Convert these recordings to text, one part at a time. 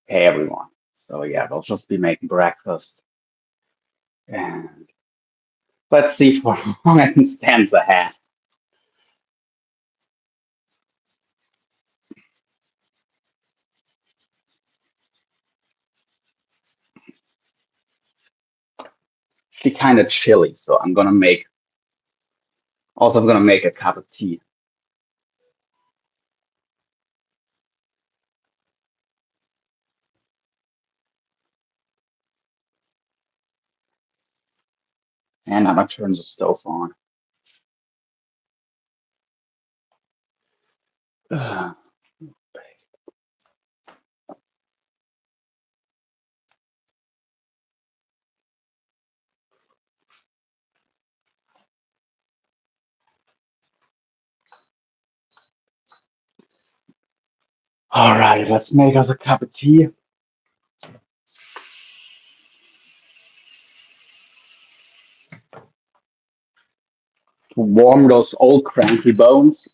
Hey everyone. So yeah, we'll just be making breakfast and let's see for how long it stands ahead. Actually kind of chilly, so I'm gonna make a cup of tea. And I'm gonna turn the stove on. Ugh. All right, let's make us a cup of tea to warm those old cranky bones.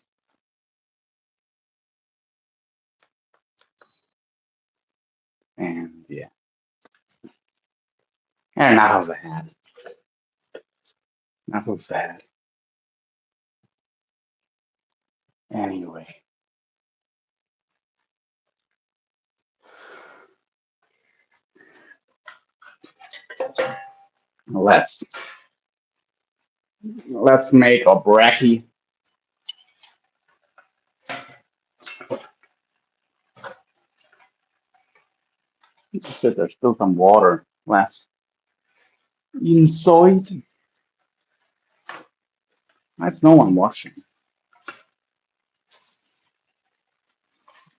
And yeah, and enough of that. Enough of that. Anyway, let's let's make a brekkie. Shit, there's still some water left inside. That's no one watching.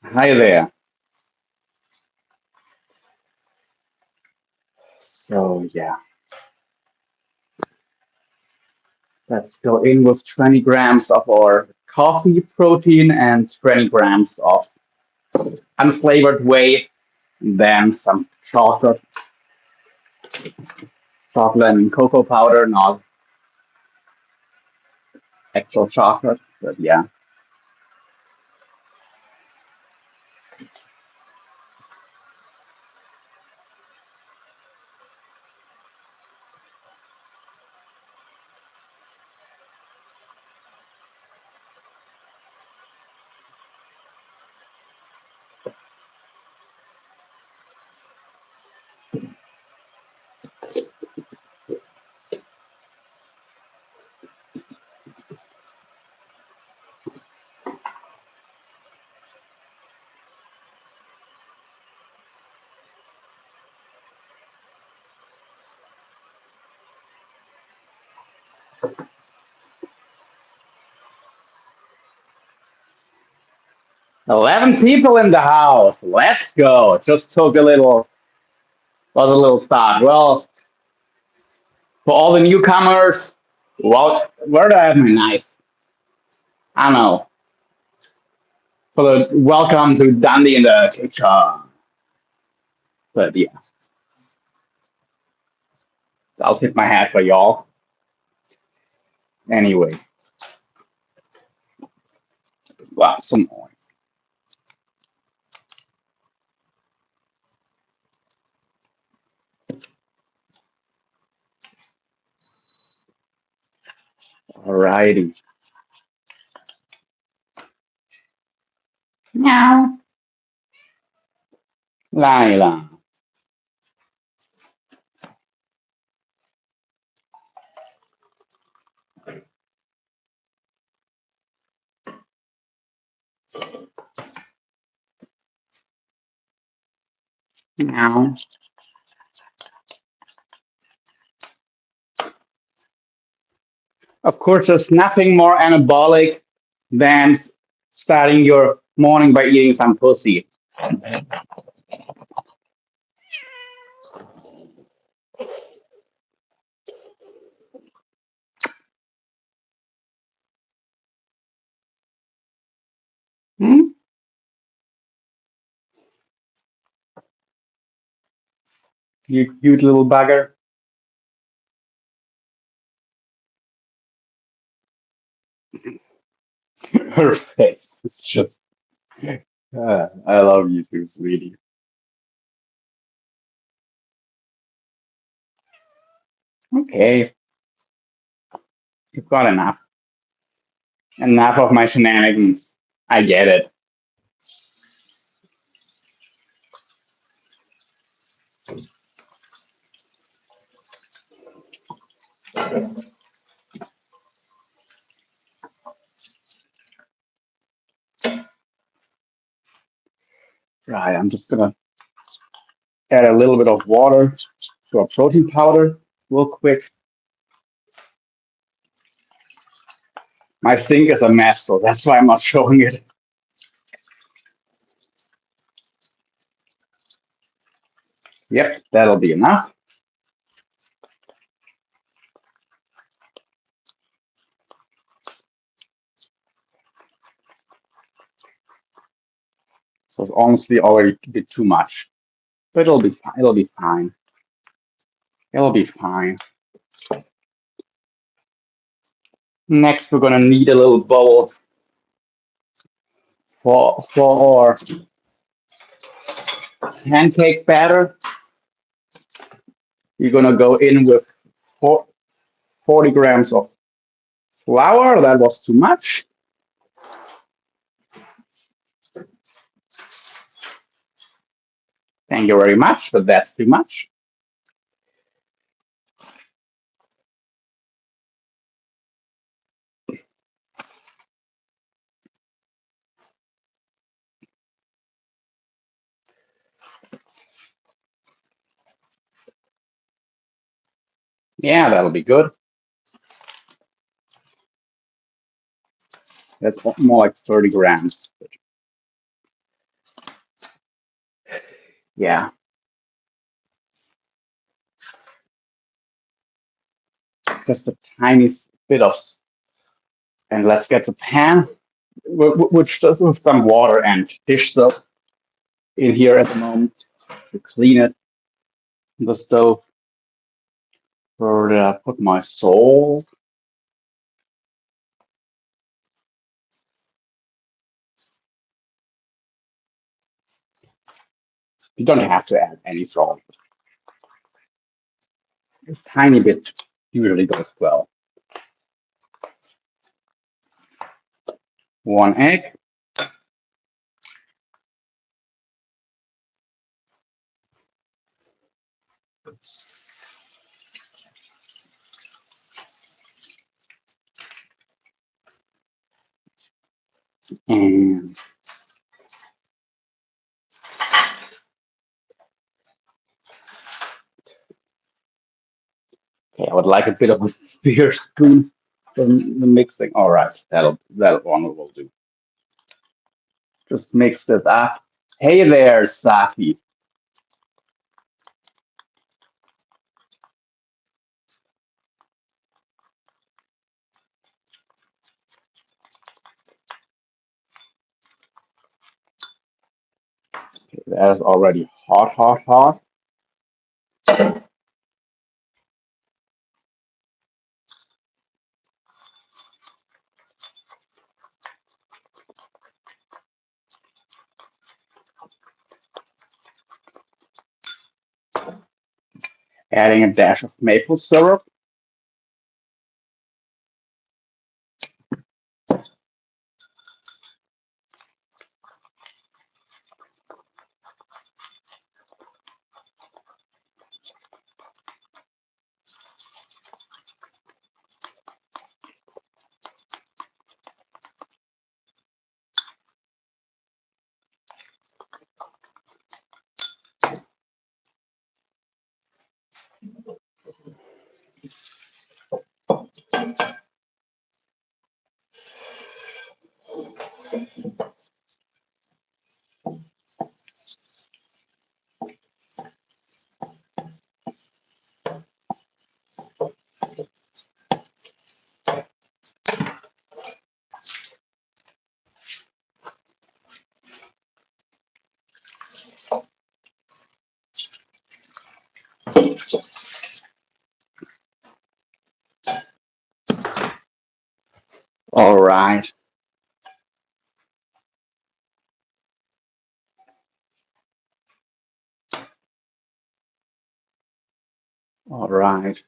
Hi there. So yeah, let's go in with 20 grams of our coffee protein and 20 grams of unflavored whey, then some chocolate and cocoa powder, not actual chocolate, but yeah. Eleven people in the house. Let's go. Just took a little start. Well, for all the newcomers, well, where do I have my knife? I don't know. For the welcome to Dundee in the kitchen. But yeah, I'll tip my hat for y'all. Anyway, wow, some more. Alrighty. Meow. Lila. Meow. Of course, there's nothing more anabolic than starting your morning by eating some pussy. Hmm? You cute little bugger. Her face is just. I love you too, sweetie. Okay, you've got enough. Enough of my shenanigans. I get it. Right, I'm just gonna add a little bit of water to a protein powder real quick. My sink is a mess, so that's why I'm not showing it. Yep, that'll be enough. So it's honestly already a bit too much, but it'll be fine. It'll be fine. It'll be fine. Next, we're gonna need a little bowl for our pancake batter. You're gonna go in with 40 grams of flour. That was too much. Thank you very much, but that's too much. Yeah, that'll be good. That's more like 30 grams. Yeah, just a tiny bit of. And let's get the pan, which does with some water and dish soap in here at the moment to clean it. The stove. Where did I put my salt? You don't have to add any salt. A tiny bit usually goes well. One egg. And okay, I would like a bit of a bigger spoon for the mixing. All right, that one will do. Just mix this up. Hey there, Saki. Okay, that is already hot, hot, hot. Adding a dash of maple syrup. All right. All right.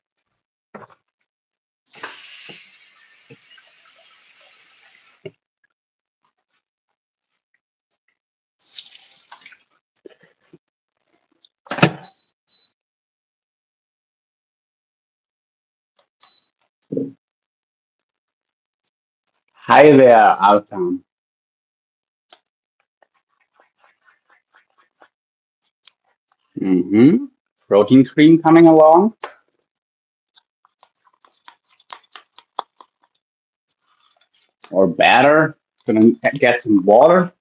Hi there, Altan. Mm-hmm. Protein cream coming along, or batter. Gonna get some water.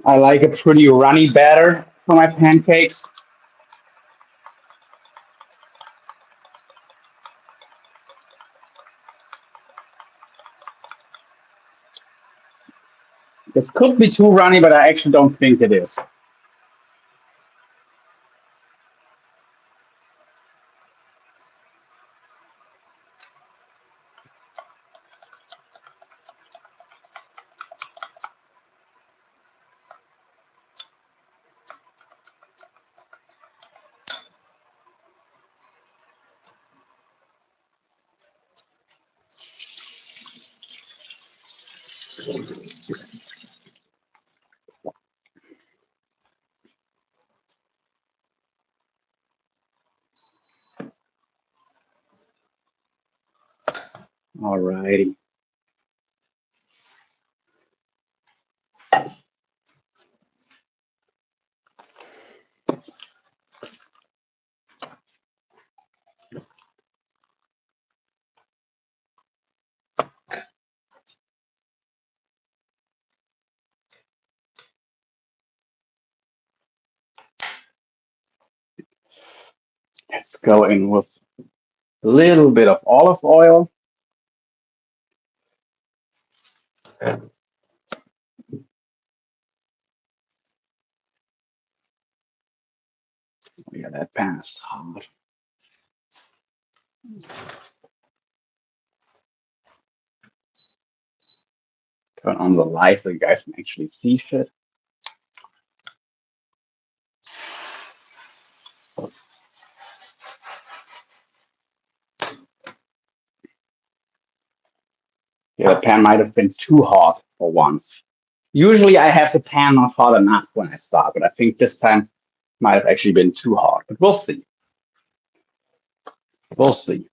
I like a pretty runny batter for my pancakes. This could be too runny, but I actually don't think it is. Alrighty. Let's go in with a little bit of olive oil. Yeah, that pan is hot. Turn on the light so you guys can actually see shit. Yeah, the pan might have been too hot for once. Usually I have the pan not hot enough when I start, but I think this time might have actually been too hot. But we'll see. We'll see.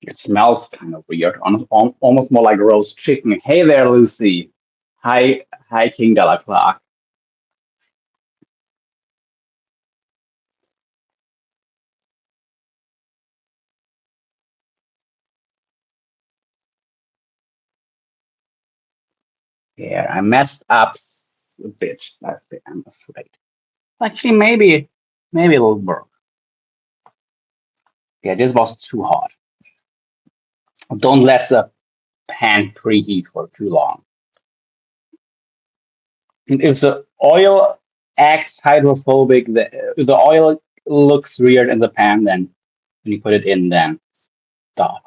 It smells kind of weird, almost more like roast chicken. Hey there, Lucy. Hi, King Della Clark. Yeah, I messed up a bit. I'm afraid. Actually, maybe it'll work. Yeah, this was too hot. Don't let the pan preheat for too long. And if the oil acts hydrophobic, if the oil looks weird in the pan, then when you put it in, then stop.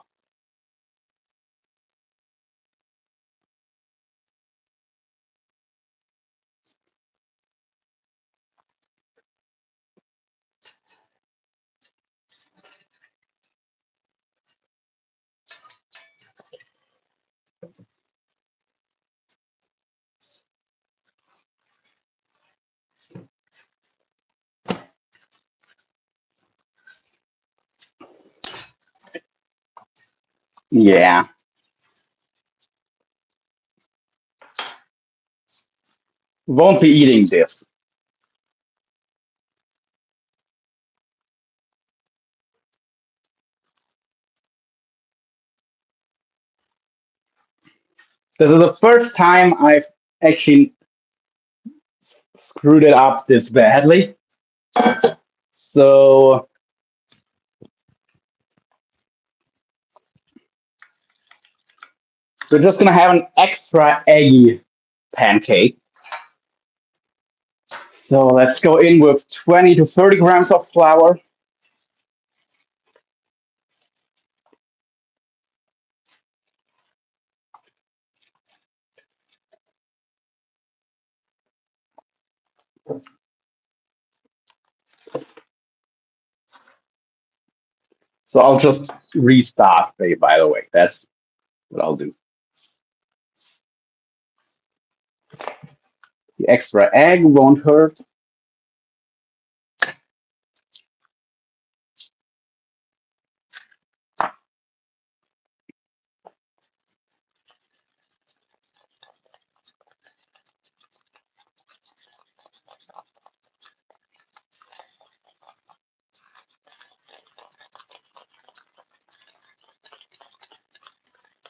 Yeah, won't be eating this. This is the first time I've actually screwed it up this badly. So we're just gonna have an extra eggy pancake. So let's go in with 20 to 30 grams of flour. So I'll just restart, by the way. That's what I'll do. The extra egg won't hurt.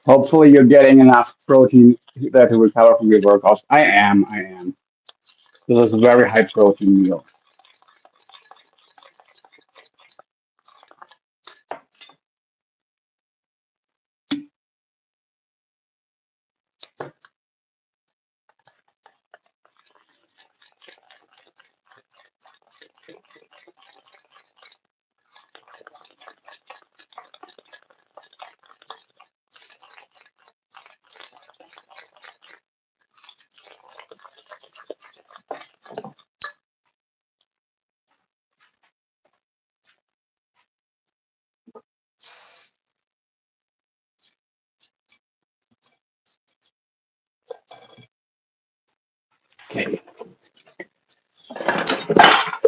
Hopefully you're getting enough protein there to recover from your workouts. I am. This is a very high protein meal. Okay.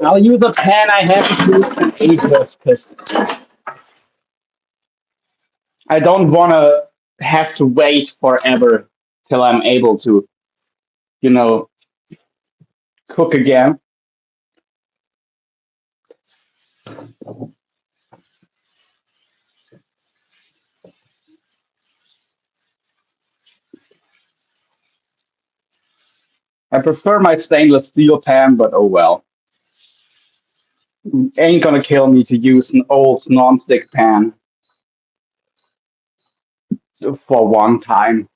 I'll use a pan I haven't used in ages because I don't want to have to wait forever till I'm able to, you know, cook again. I prefer my stainless steel pan, but oh well. Ain't gonna kill me to use an old non-stick pan for one time.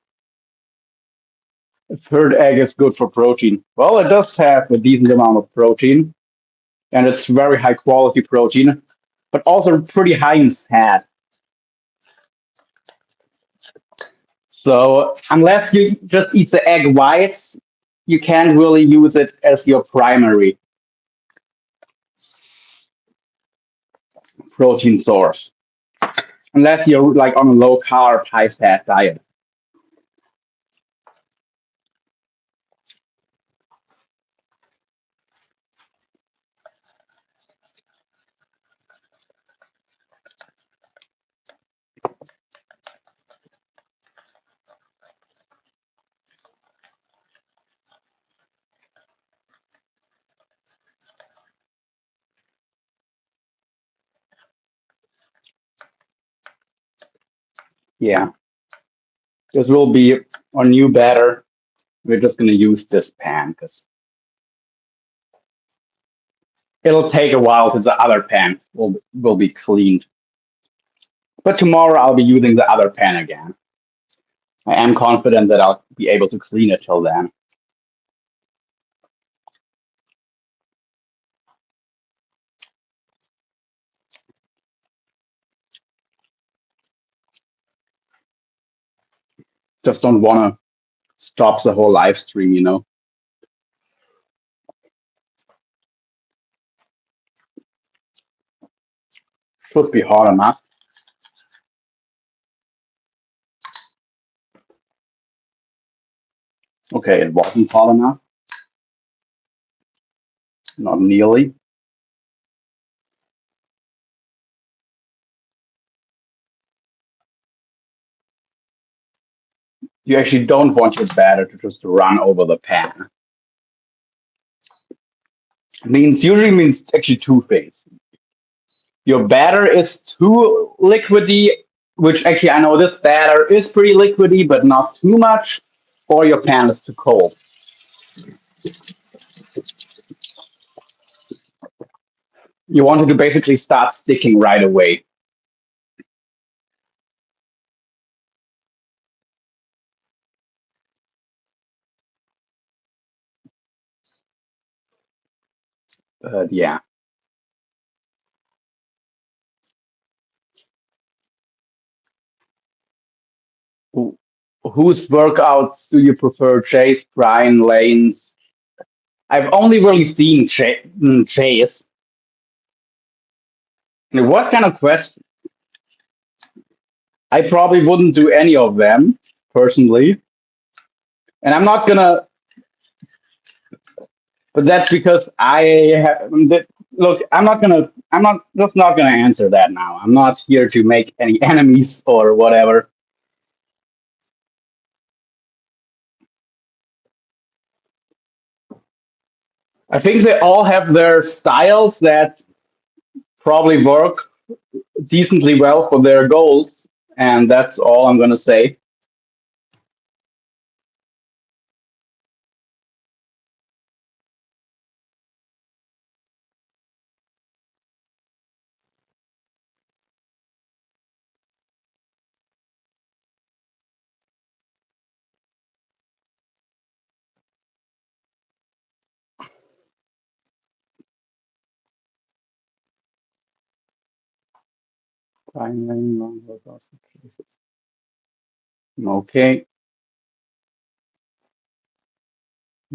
A third egg is good for protein. Well, it does have a decent amount of protein, and it's very high quality protein, but also pretty high in fat. So unless you just eat the egg whites, you can't really use it as your primary protein source, unless you're like on a low carb, high fat diet. Yeah, this will be our new batter. We're just gonna use this pan because it'll take a while since the other pan will be cleaned. But tomorrow I'll be using the other pan again. I am confident that I'll be able to clean it till then. Just don't wanna stop the whole live stream. Should be hot enough. Okay, it wasn't hot enough. Not nearly. You actually don't want your batter to just run over the pan. Usually means actually two things. Your batter is too liquidy, which actually I know this batter is pretty liquidy, but not too much, or your pan is too cold. You want it to basically start sticking right away. Yeah. Whose workouts do you prefer, Chase, Brian, Lane's? I've only really seen Chase. What kind of question? I probably wouldn't do any of them personally, and I'm not gonna. But that's because look. I'm not gonna. I'm not just not gonna answer that now. I'm not here to make any enemies or whatever. I think they all have their styles that probably work decently well for their goals, and that's all I'm gonna say. Okay,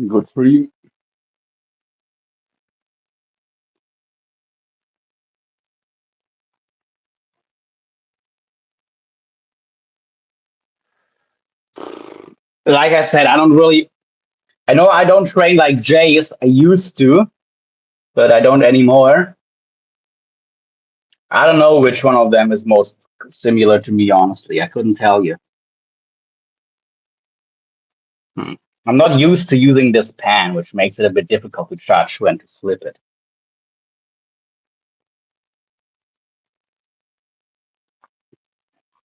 good for you. Like I said, I don't really. I know I don't train like Jace. I used to, but I don't anymore. I don't know which one of them is most similar to me, honestly. I couldn't tell you. Hmm. I'm not used to using this pan, which makes it a bit difficult to judge when to flip it.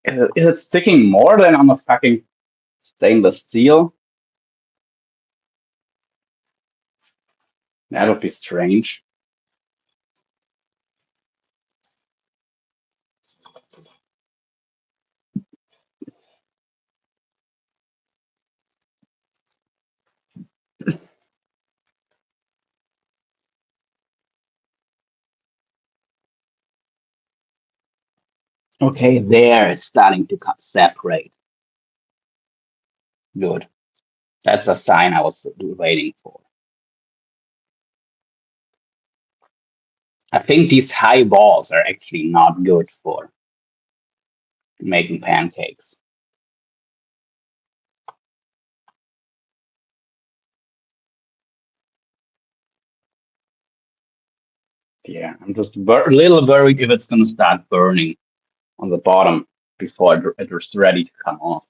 Is it sticking more than on a fucking stainless steel? That would be strange. Okay, there it's starting to separate. Good. That's a sign I was waiting for. I think these high balls are actually not good for making pancakes. Yeah, I'm just a little worried if it's gonna start burning on the bottom before it's ready to come off.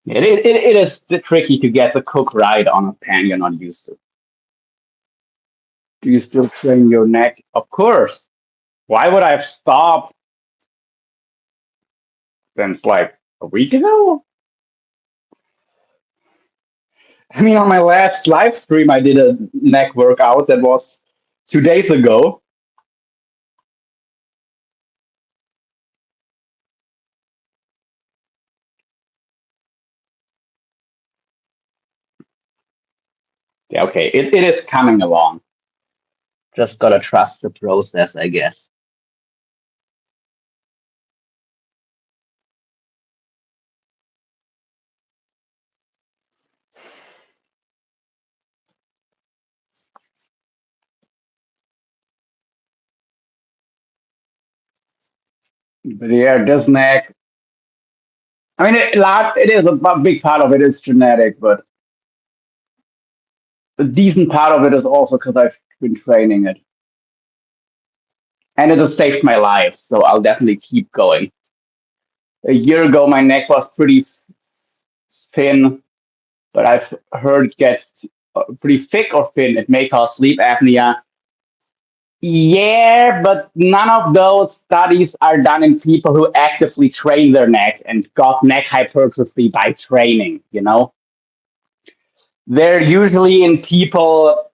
It is tricky to get the cook right on a pan you're not used to. Do you still train your neck? Of course. Why would I have stopped since like a week ago? I mean, on my last live stream, I did a neck workout that was 2 days ago. Yeah, okay, it is coming along. Just gotta trust the process, I guess. But yeah, this neck. I mean, it is a big part of it is genetic, but a decent part of it is also because I've been training it, and it has saved my life. So I'll definitely keep going. A year ago, my neck was pretty thin, but I've heard it gets pretty thick or thin. It may cause sleep apnea. Yeah, but none of those studies are done in people who actively train their neck and got neck hypertrophy by training, you know? They're usually in people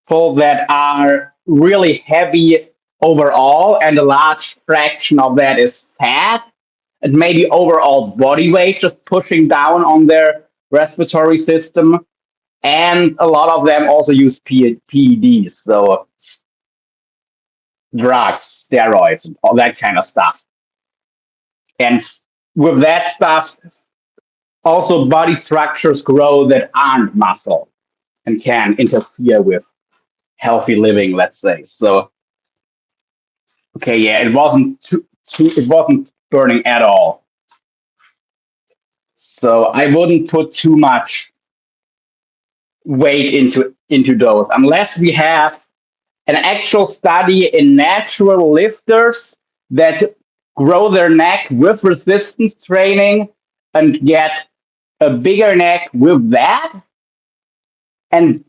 that are really heavy overall, and a large fraction of that is fat, and maybe overall body weight just pushing down on their respiratory system. And a lot of them also use PEDs. So drugs, steroids, and all that kind of stuff. And with that stuff, also body structures grow that aren't muscle and can interfere with healthy living, let's say. So, okay, yeah, it wasn't burning at all. So I wouldn't put too much weight into those unless we have an actual study in natural lifters that grow their neck with resistance training and get a bigger neck with that, and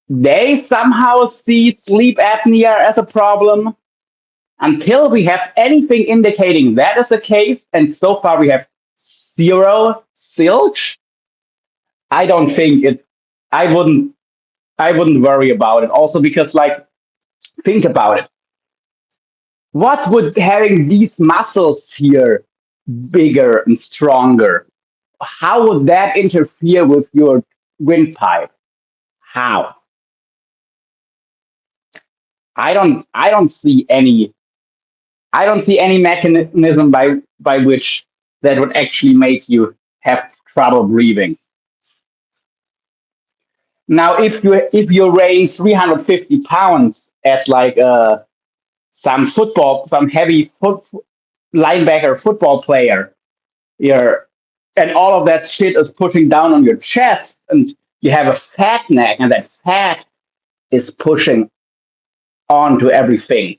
they somehow see sleep apnea as a problem. Until we have anything indicating that is the case, and so far we have zero silch, I don't think it. I wouldn't. I wouldn't worry about it. Also because, like, think about it. What would having these muscles here bigger and stronger? How would that interfere with your windpipe? How? I don't see any. I don't see any mechanism by which that would actually make you have trouble breathing. Now, if you weigh 350 pounds as like some heavy linebacker football player, you're, and all of that shit is pushing down on your chest, and you have a fat neck, and that fat is pushing onto everything.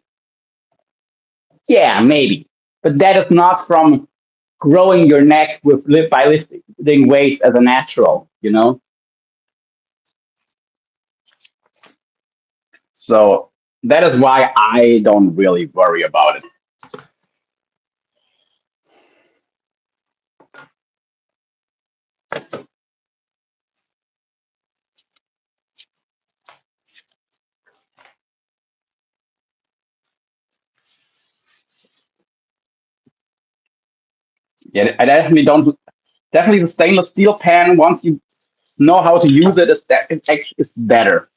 Yeah, maybe, but that is not from growing your neck with by lifting weights as a natural, you know. So that is why I don't really worry about it. Yeah, I definitely don't. Definitely, the stainless steel pan. Once you know how to use it, is that it actually is better.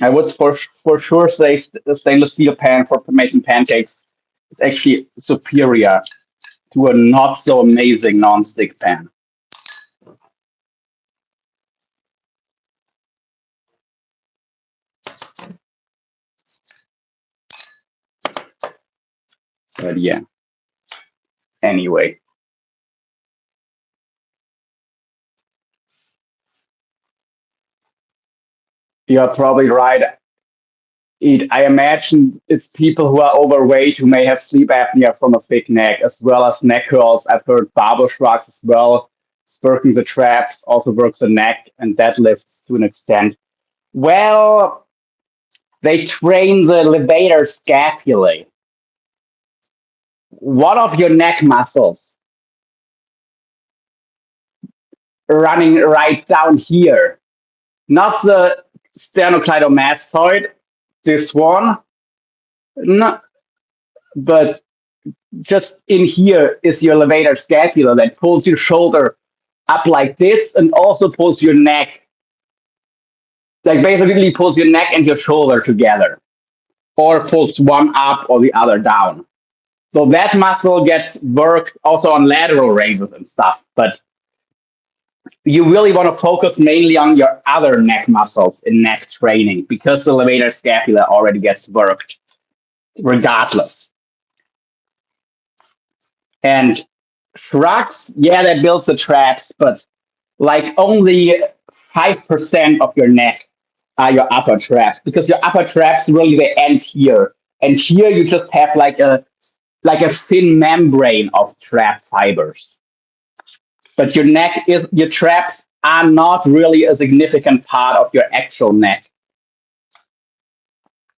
I would for sure say the stainless steel pan for making pancakes is actually superior to a not so amazing non-stick pan. But yeah, anyway, you're probably right. I imagine it's people who are overweight who may have sleep apnea from a thick neck, as well as neck curls. I've heard barber shrugs as well. Working the traps also works the neck and deadlifts to an extent. Well, they train the levator scapulae, one of your neck muscles, running right down here. Not the sternocleidomastoid, this one, no, but just in here is your levator scapula that pulls your shoulder up like this and also pulls your neck, like basically pulls your neck and your shoulder together, or pulls one up or the other down. So that muscle gets worked also on lateral raises and stuff, but you really want to focus mainly on your other neck muscles in neck training because the levator scapula already gets worked regardless. And shrugs, yeah, that builds the traps, but like only 5% of your neck are your upper traps because your upper traps really they end here. And here you just have like a thin membrane of trap fibers. But your traps are not really a significant part of your actual neck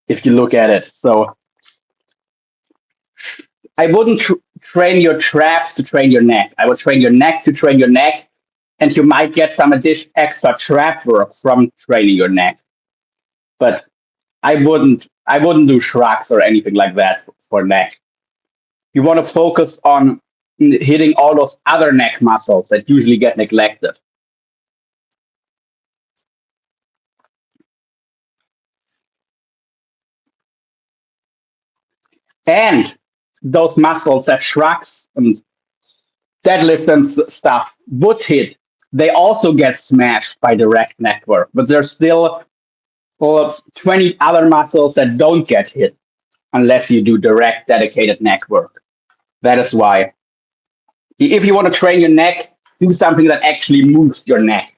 if you look at it. So I wouldn't train your traps to train your neck. I would train your neck to train your neck, and you might get some extra trap work from training your neck. But I wouldn't do shrugs or anything like that for neck. You want to focus on hitting all those other neck muscles that usually get neglected. And those muscles that shrugs and deadlift and stuff would hit, they also get smashed by direct neck work. But there's still 20 other muscles that don't get hit unless you do direct dedicated neck work. That is why if you want to train your neck, do something that actually moves your neck.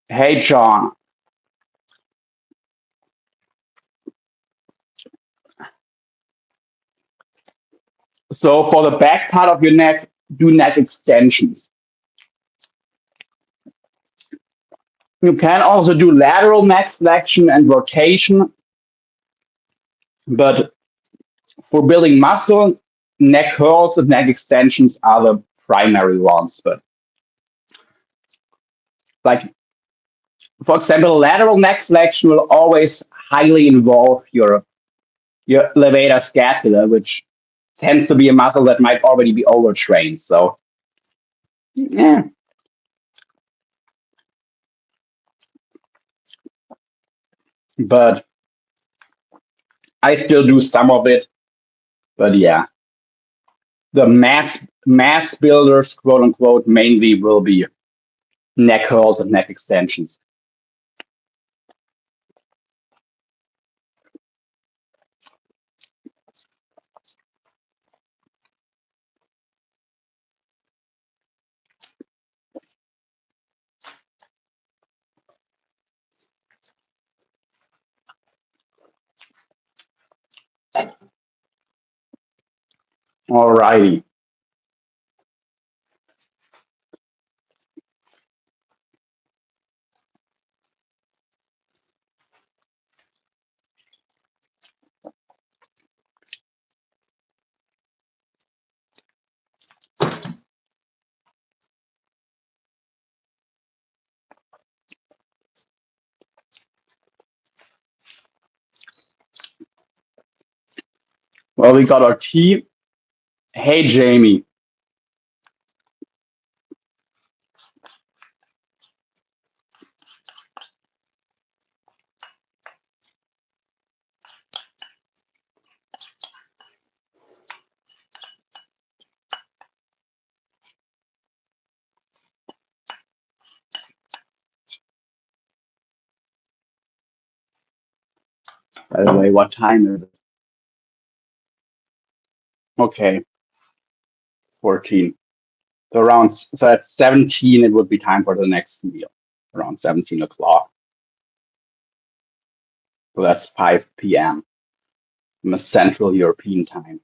Hey, John. So for the back part of your neck, do neck extensions. You can also do lateral neck flexion and rotation, but for building muscle, neck curls and neck extensions are the primary ones. But like for example, lateral neck flexion will always highly involve your levator scapula, which tends to be a muscle that might already be overtrained. So yeah, but I still do some of it. But yeah, the mass builders, quote unquote, mainly will be neck curls and neck extensions. Alrighty. Well, we got our tea. Hey, Jamie. By the way, what time is it? Okay, 14. So so at 17, it would be time for the next meal. Around 17 o'clock. So that's 5 p.m. Central European time.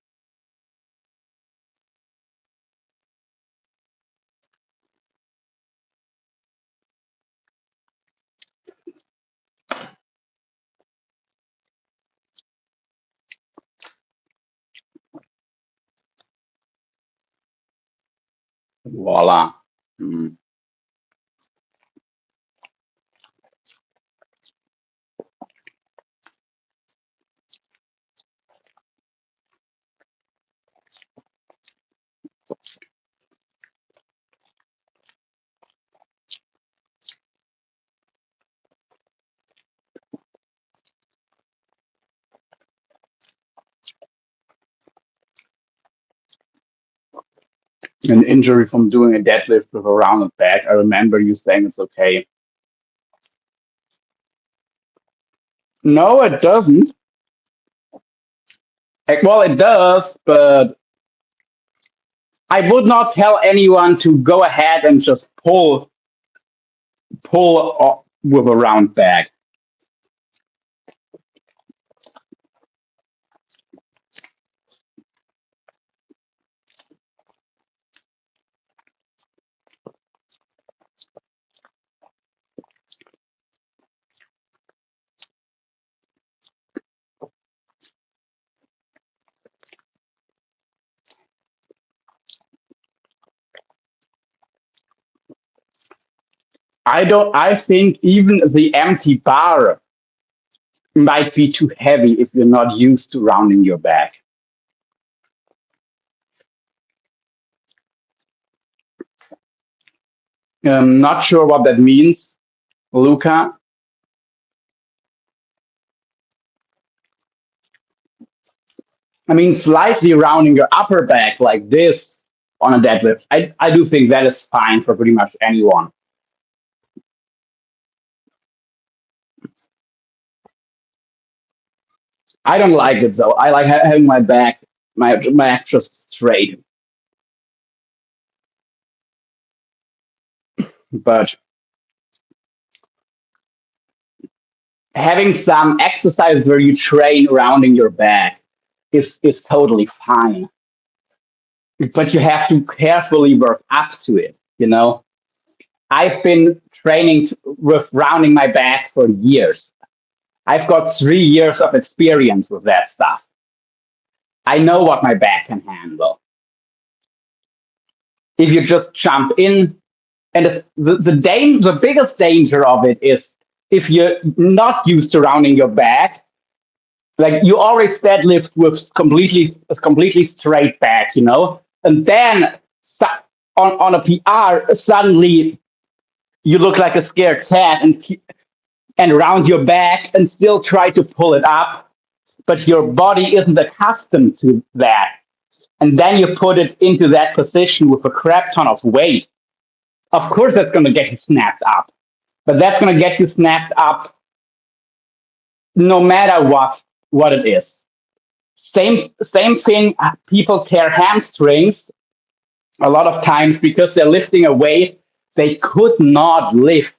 Voila. Mm. An injury from doing a deadlift with a rounded back. I remember you saying it's okay. No, it doesn't. Well, it does, but I would not tell anyone to go ahead and just pull with a round bag. I don't. I think even the empty bar might be too heavy if you're not used to rounding your back. Not sure what that means. Luca. I mean, slightly rounding your upper back like this on a deadlift. I do think that is fine for pretty much anyone. I don't like it though. I like having my back just straight. But having some exercise where you train rounding your back is totally fine. But you have to carefully work up to it. I've been training with rounding my back for years. I've got 3 years of experience with that stuff. I know what my back can handle. If you just jump in, and the biggest danger of it is if you're not used to rounding your back, like you always deadlift with completely straight back, and then on a PR suddenly you look like a scared cat and round your back and still try to pull it up, but your body isn't accustomed to that. And then you put it into that position with a crap ton of weight. Of course, that's going to get you snapped up, but that's going to get you snapped up no matter what it is. Same thing. People tear hamstrings a lot of times because they're lifting a weight they could not lift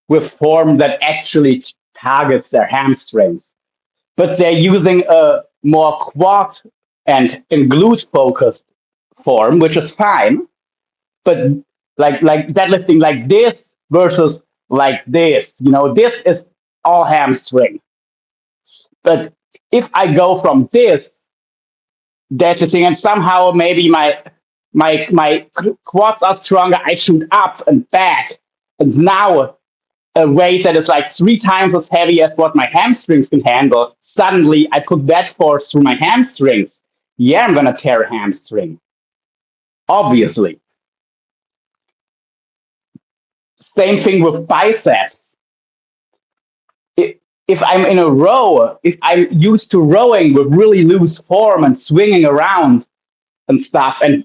with form that actually targets their hamstrings, but they're using a more quad and glute focused form, which is fine. But like deadlifting like this versus like this, this is all hamstring. But if I go from this deadlifting and somehow maybe my quads are stronger, I shoot up and back, and now a weight that is like 3 times as heavy as what my hamstrings can handle. Suddenly, I put that force through my hamstrings. Yeah, I'm gonna tear a hamstring. Obviously. Same thing with biceps. If I'm in a row, if I'm used to rowing with really loose form and swinging around and stuff, and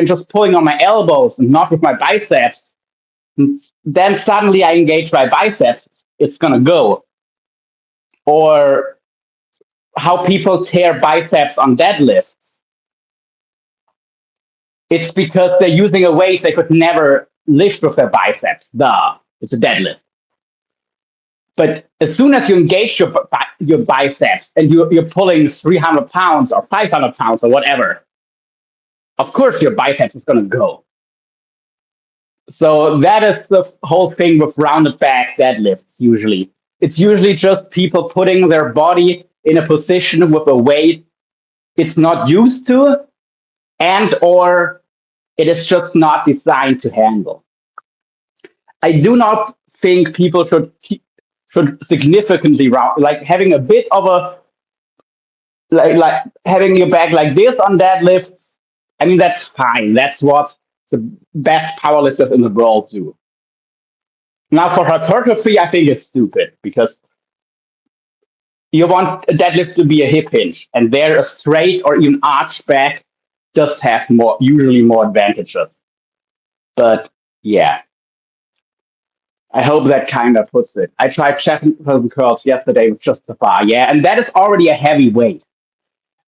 just pulling on my elbows and not with my biceps, then suddenly I engage my biceps. It's gonna go. Or how people tear biceps on deadlifts. It's because they're using a weight they could never lift with their biceps. Duh, it's a deadlift. But as soon as you engage your biceps and you're pulling 300 pounds or 500 pounds or whatever, of course your biceps is going to go. So that is the whole thing with rounded back deadlifts usually. It's usually just people putting their body in a position with a weight it's not used to, and or it is just not designed to handle. I do not think people should significantly round, like having a bit of a like having your back like this on deadlifts. I mean that's fine. That's what the best powerlifters in the world do. Now for hypertrophy, I think it's stupid because you want a deadlift to be a hip hinge, and there a straight or even arched back does have usually more advantages. But yeah, I hope that kind of puts it. I tried Jefferson curls yesterday with just the bar, yeah, and that is already a heavy weight.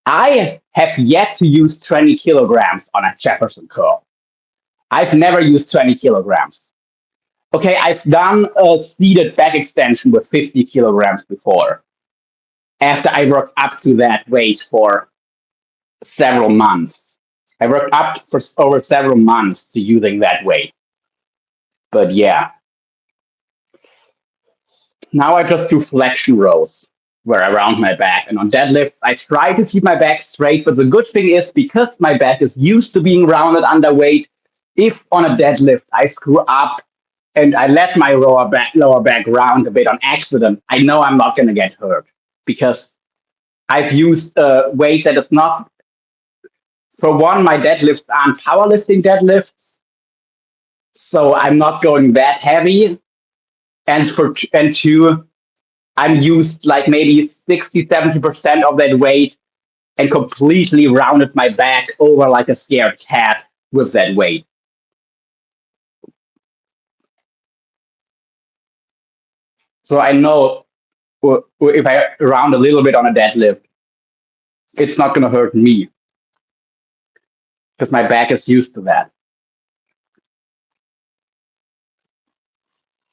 I have yet to use 20 kilograms on a Jefferson curl. I've never used 20 kilograms. Okay, I've done a seated back extension with 50 kilograms before, after I worked up to that weight for several months. I worked up for over several months to using that weight. But yeah, now I just do flexion rows where I round my back. And on deadlifts, I try to keep my back straight. But the good thing is, because my back is used to being rounded underweight, if on a deadlift I screw up and I let my lower back round a bit on accident, I know I'm not going to get hurt because I've used a weight that is not, for one, my deadlifts aren't powerlifting deadlifts. So I'm not going that heavy. and two, I'm used like maybe 60, 70% of that weight and completely rounded my back over like a scared cat with that weight. So I know if I round a little bit on a deadlift, it's not going to hurt me because my back is used to that.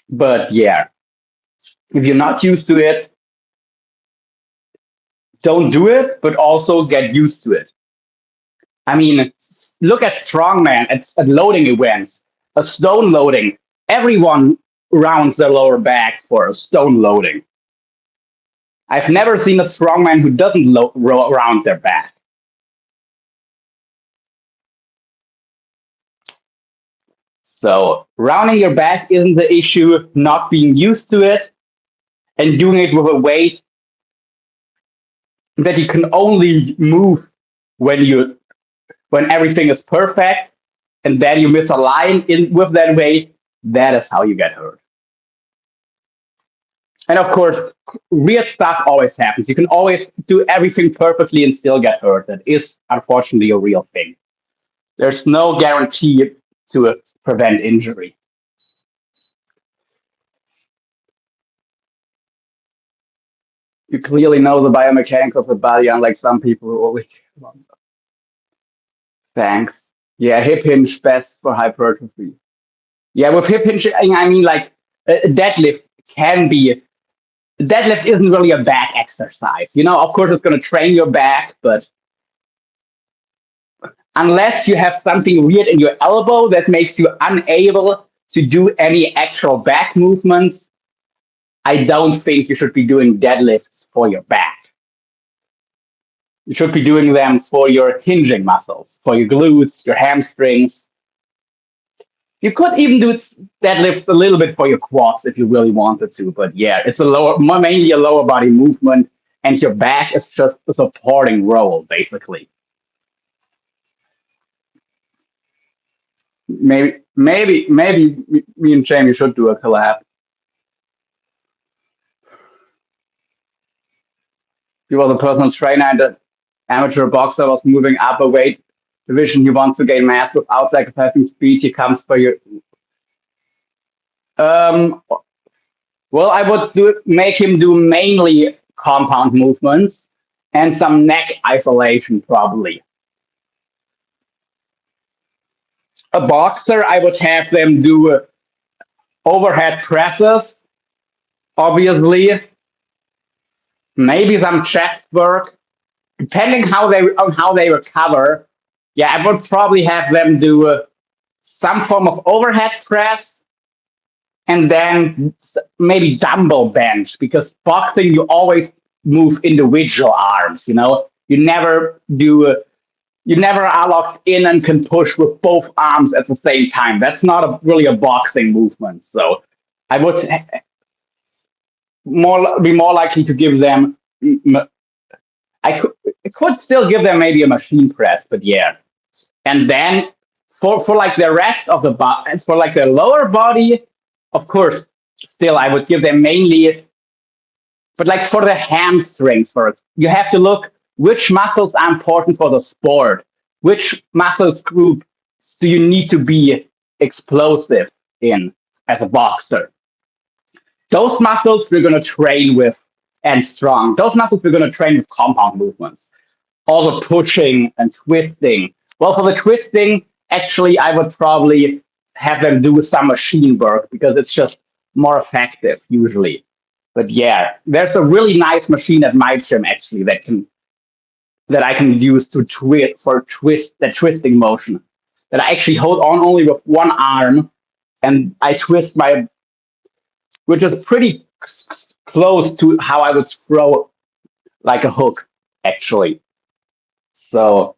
But yeah, if you're not used to it, don't do it, but also get used to it. I mean, look at strongman at loading events, a stone loading. Everyone rounds their lower back for a stone loading. I've never seen a strongman who doesn't round their back. So rounding your back isn't the issue, not being used to it and doing it with a weight that you can only move when you when everything is perfect and then you miss a line in with that weight, that is how you get hurt. And of course, weird stuff always happens. You can always do everything perfectly and still get hurt. That is unfortunately a real thing. There's no guarantee to prevent injury. You clearly know the biomechanics of the body, unlike some people who always thanks. Yeah, hip hinge best for hypertrophy. Yeah, with hip hinge, I mean like a deadlift can be deadlift isn't really a back exercise. You know, of course, it's going to train your back, but unless you have something weird in your elbow that makes you unable to do any actual back movements, I don't think you should be doing deadlifts for your back. You should be doing them for your hinging muscles, for your glutes, your hamstrings. You could even do deadlifts a little bit for your quads if you really wanted to, but yeah, it's a lower, mainly a lower body movement, and your back is just a supporting role, basically. Maybe me and Jamie should do a collab. He was a personal trainer and an amateur boxer, was moving up a weight division. He wants to gain mass without sacrificing speed. He comes for you. Um, well, I would make him do mainly compound movements and some neck isolation, probably. A boxer, I would have them do overhead presses, obviously, maybe some chest work, depending how they recover. Yeah, I would probably have them do some form of overhead press and then maybe dumbbell bench because boxing you always move individual arms. You know, you never are locked in and can push with both arms at the same time. That's not really a boxing movement. So I would be more likely to give them. I could, I could still give them maybe a machine press, but yeah. And then for like the rest of the body, for like their lower body, of course, still I would give them mainly, but like for the hamstrings first, you have to look which muscles are important for the sport, which muscles groups do you need to be explosive in as a boxer. Those muscles we're going to train with and strong. Those muscles we're going to train with compound movements. Also pushing and twisting. Well, for the twisting, actually, I would probably have them do some machine work because it's just more effective usually. But yeah, there's a really nice machine at my gym actually that I can use to twist the twisting motion. That I actually hold on only with one arm and I twist my, which is pretty close to how I would throw like a hook actually. So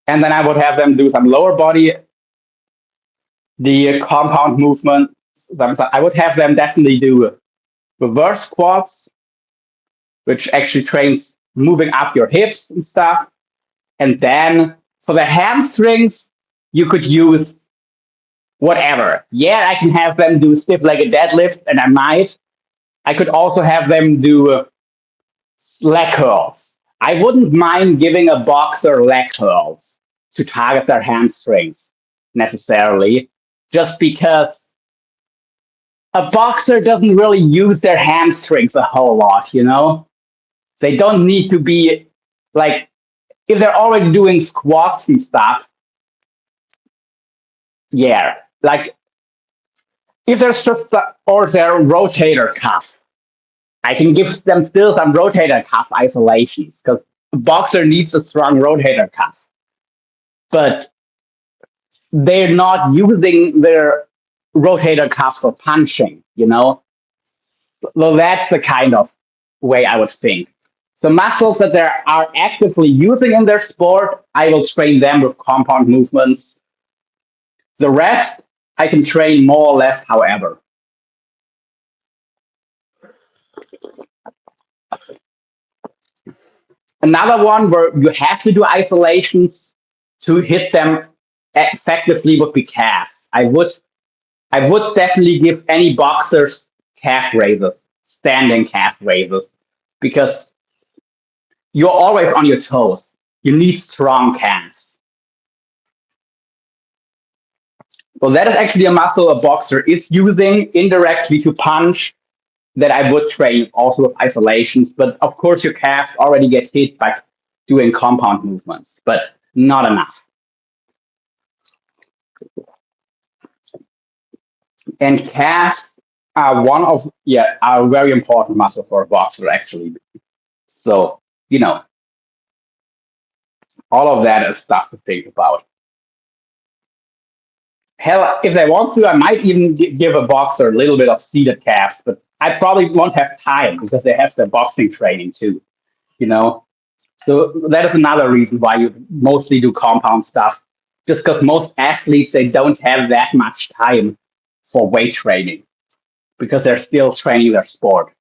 and then I would have them do some lower body, the compound movement. I would have them definitely do reverse squats, which actually trains moving up your hips and stuff. And then for the hamstrings, you could use whatever. Yeah, I can have them do stiff legged deadlift, and I might. I could also have them do leg curls. I wouldn't mind giving a boxer leg curls to target their hamstrings necessarily, just because a boxer doesn't really use their hamstrings a whole lot, you know? They don't need to be like, if they're already doing squats and stuff, yeah. Like, if there's just, or their rotator cuff, I can give them still some rotator cuff isolations because a boxer needs a strong rotator cuff. But they're not using their rotator cuff for punching, you know? Well, that's the kind of way I would think. So muscles that they are actively using in their sport, I will train them with compound movements. The rest, I can train more or less however. Another one where you have to do isolations to hit them effectively would be calves. I would definitely give any boxers calf raises, standing calf raises, because you're always on your toes. You need strong calves. So that is actually a muscle a boxer is using indirectly to punch that I would train also with isolations. But of course, your calves already get hit by doing compound movements, but not enough. And calves are one of, yeah, are a very important muscle for a boxer actually. So, you know, all of that is stuff to think about. Hell, if I want to, I might even give a boxer a little bit of seated calves, but I probably won't have time because they have their boxing training too, you know? So that is another reason why you mostly do compound stuff, just because most athletes, they don't have that much time for weight training because they're still training their sport.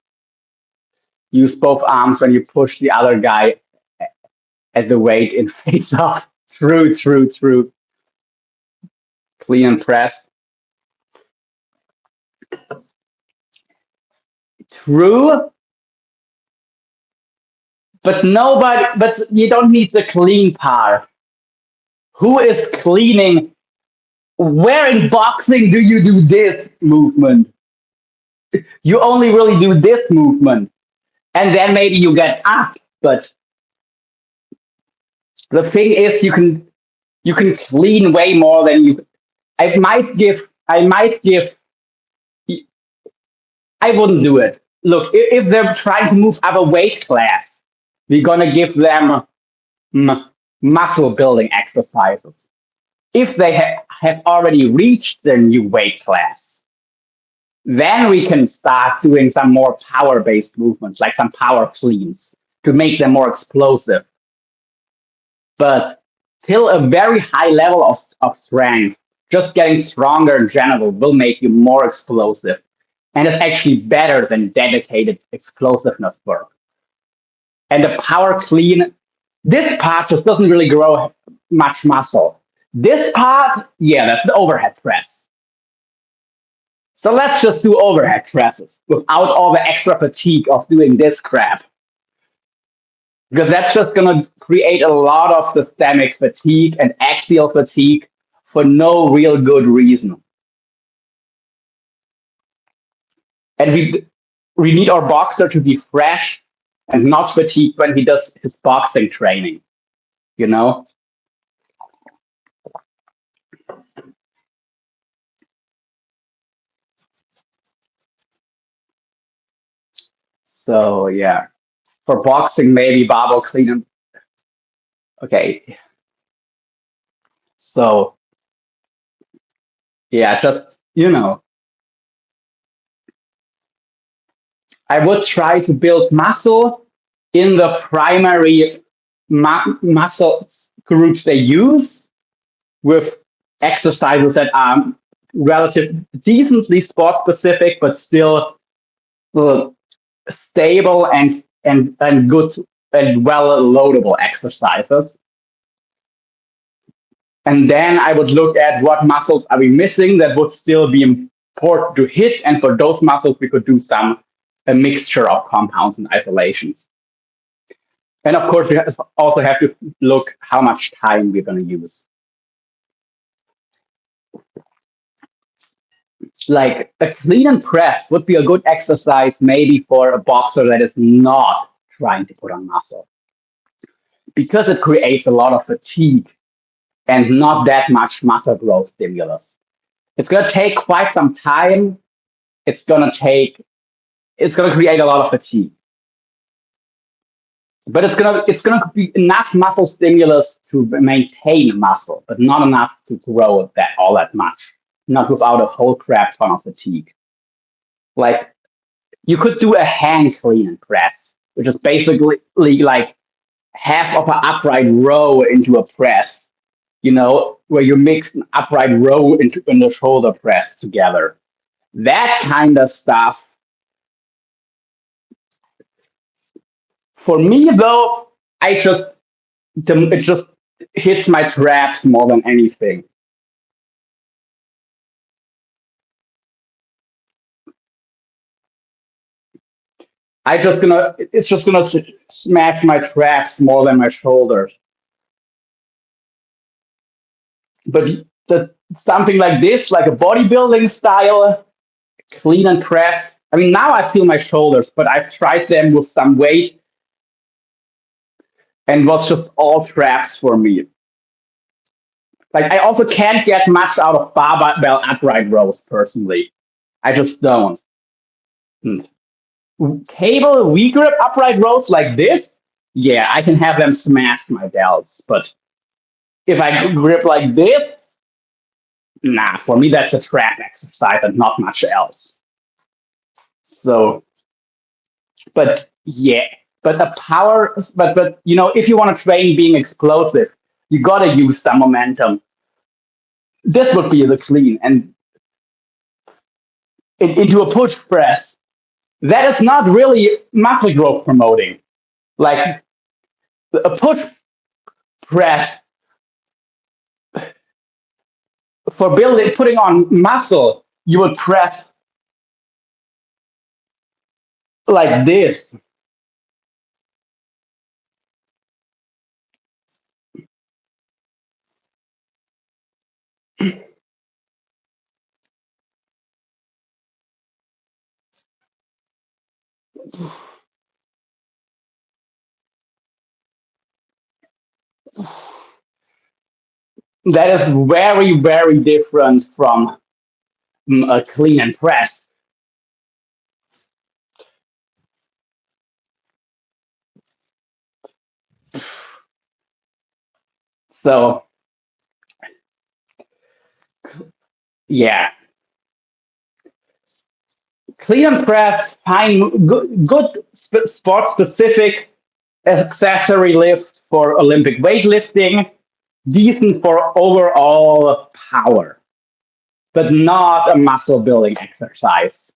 Use both arms when you push the other guy as the weight in face off. True, true, true. Clean and press. True, but nobody, but you don't need the clean part. Who is cleaning? Where in boxing do you do this movement? You only really do this movement. And then maybe you get up. But the thing is you can clean way more than you I might give I wouldn't do it. Look, if they're trying to move up a weight class, we're gonna give them muscle building exercises. If they have already reached their new weight class, then we can start doing some more power based movements, like some power cleans to make them more explosive. But till a very high level of strength, just getting stronger in general will make you more explosive. And it's actually better than dedicated explosiveness work. And the power clean, this part just doesn't really grow much muscle. This part, yeah, that's the overhead press. So let's just do overhead presses without all the extra fatigue of doing this crap. Because that's just going to create a lot of systemic fatigue and axial fatigue for no real good reason. And we need our boxer to be fresh and not fatigued when he does his boxing training, you know? So, yeah, for boxing, maybe barbell clean. Okay, so, yeah, just, I would try to build muscle in the primary muscle groups they use with exercises that are relative decently sport specific, but still uh, stable and good and well loadable exercises. And then I would look at what muscles are we missing that would still be important to hit. And for those muscles, we could do a mixture of compounds and isolations. And of course, we also have to look how much time we're going to use. Like a clean and press would be a good exercise maybe for a boxer that is not trying to put on muscle because it creates a lot of fatigue and not that much muscle growth stimulus. It's going to take quite some time. It's going to take, it's going to create a lot of fatigue, but it's going to be enough muscle stimulus to maintain muscle, but not enough to grow that all that much, not without a whole crap ton of fatigue. Like you could do a hand clean and press, which is basically like half of an upright row into a press, where you mix an upright row into in the shoulder press together. That kind of stuff. For me, though, it just hits my traps more than anything. It's just gonna smash my traps more than my shoulders. But something like this, like a bodybuilding style, clean and press. I mean, now I feel my shoulders, but I've tried them with some weight and was just all traps for me. Like I also can't get much out of barbell upright rows personally. I just don't. Hmm. Cable V grip upright rows like this, yeah, I can have them smash my delts. But if I grip like this, nah, for me that's a trap exercise and not much else. So, but yeah, but if you want to train being explosive, you gotta use some momentum. This would be the clean and into a push press. That is not really muscle growth promoting. Like a push press for putting on muscle, you would press like this. That is very, very different from a clean and press. So yeah, clean and press, fine, good sport specific accessory lift for Olympic weightlifting, decent for overall power, but not a muscle building exercise.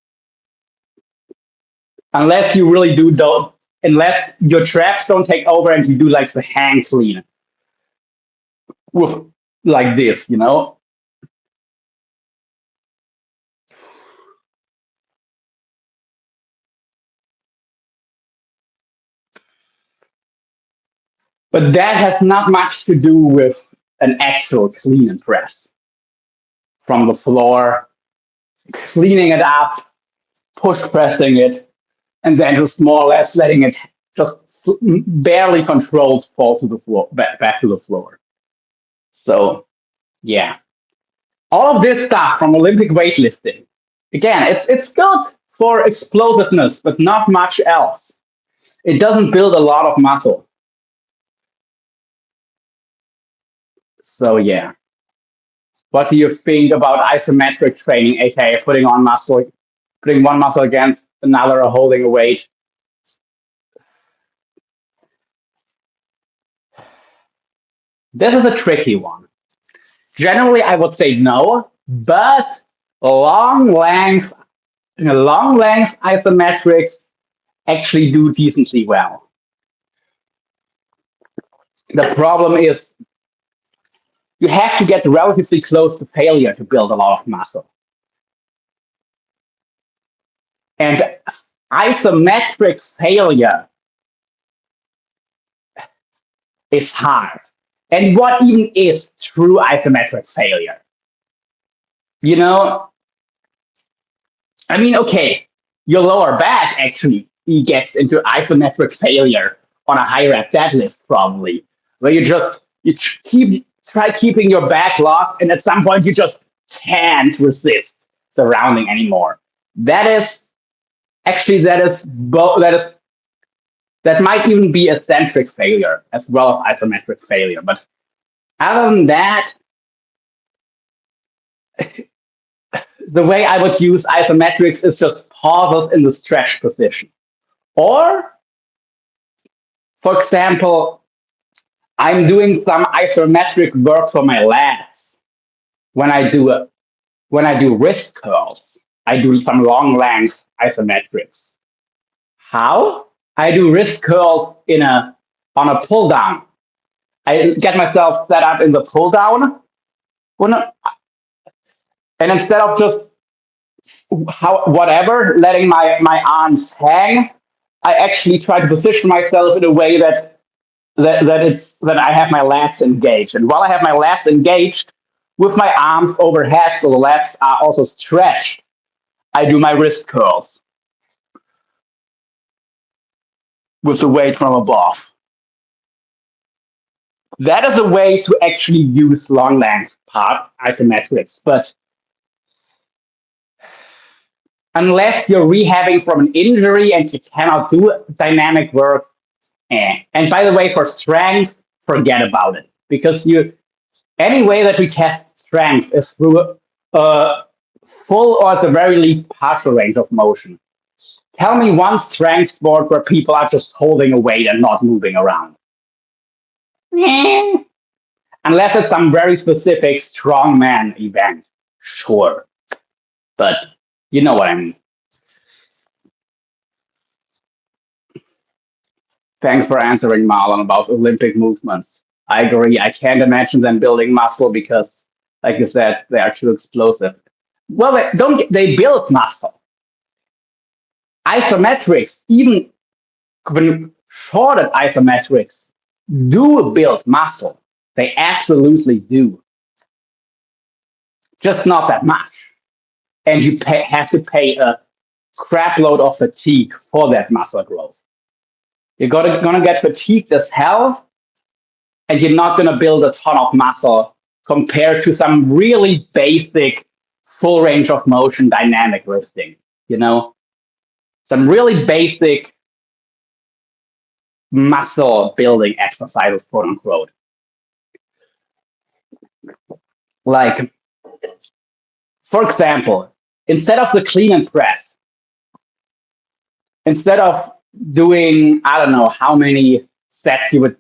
Unless you really do don't, unless your traps don't take over and you do like the hang clean with like this. But that has not much to do with an actual clean and press from the floor, cleaning it up, push pressing it, and then just more or less letting it just barely controlled fall to the floor, back to the floor. So yeah, all of this stuff from Olympic weightlifting. Again, it's good for explosiveness, but not much else. It doesn't build a lot of muscle. So yeah, what do you think about isometric training, aka putting one muscle against another or holding a weight? This is a tricky one. Generally, I would say no, but long length, long length isometrics actually do decently well. The problem is you have to get relatively close to failure to build a lot of muscle. And isometric failure is hard. And what even is true isometric failure? You know, I mean, okay, your lower back actually gets into isometric failure on a high rep deadlift, probably, where you try keeping your back locked, and at some point you just can't resist surrounding anymore. That is actually that might even be eccentric failure as well as isometric failure. But other than that, the way I would use isometrics is just pauses in the stretch position. Or, for example, I'm doing some isometric work for my lats when I do wrist curls. I do some long length isometrics. How? I do wrist curls in a on a pull down. I get myself set up in the pull down, and instead of just whatever letting my arms hang, I actually try to position myself in a way that I have my lats engaged. And while I have my lats engaged with my arms overhead, so the lats are also stretched, I do my wrist curls with the weight from above. That is a way to actually use long length part isometrics. But unless you're rehabbing from an injury and you cannot do dynamic work, and by the way, for strength, forget about it. Because any way that we test strength is through a full or at the very least partial range of motion. Tell me one strength sport where people are just holding a weight and not moving around. Eh, unless it's some very specific strongman event. Sure. But you know what I mean. Thanks for answering, Marlon, about Olympic movements. I agree. I can't imagine them building muscle because, like you said, they are too explosive. Well, they build muscle. Isometrics, even when shorted isometrics, do build muscle. They absolutely do. Just not that much. And have to pay a crap load of fatigue for that muscle growth. You're gonna get fatigued as hell, and you're not gonna build a ton of muscle compared to some really basic full range of motion dynamic lifting. You know, some really basic muscle building exercises, quote unquote. Like, for example, instead of the clean and press, instead of doing, I don't know how many sets you would,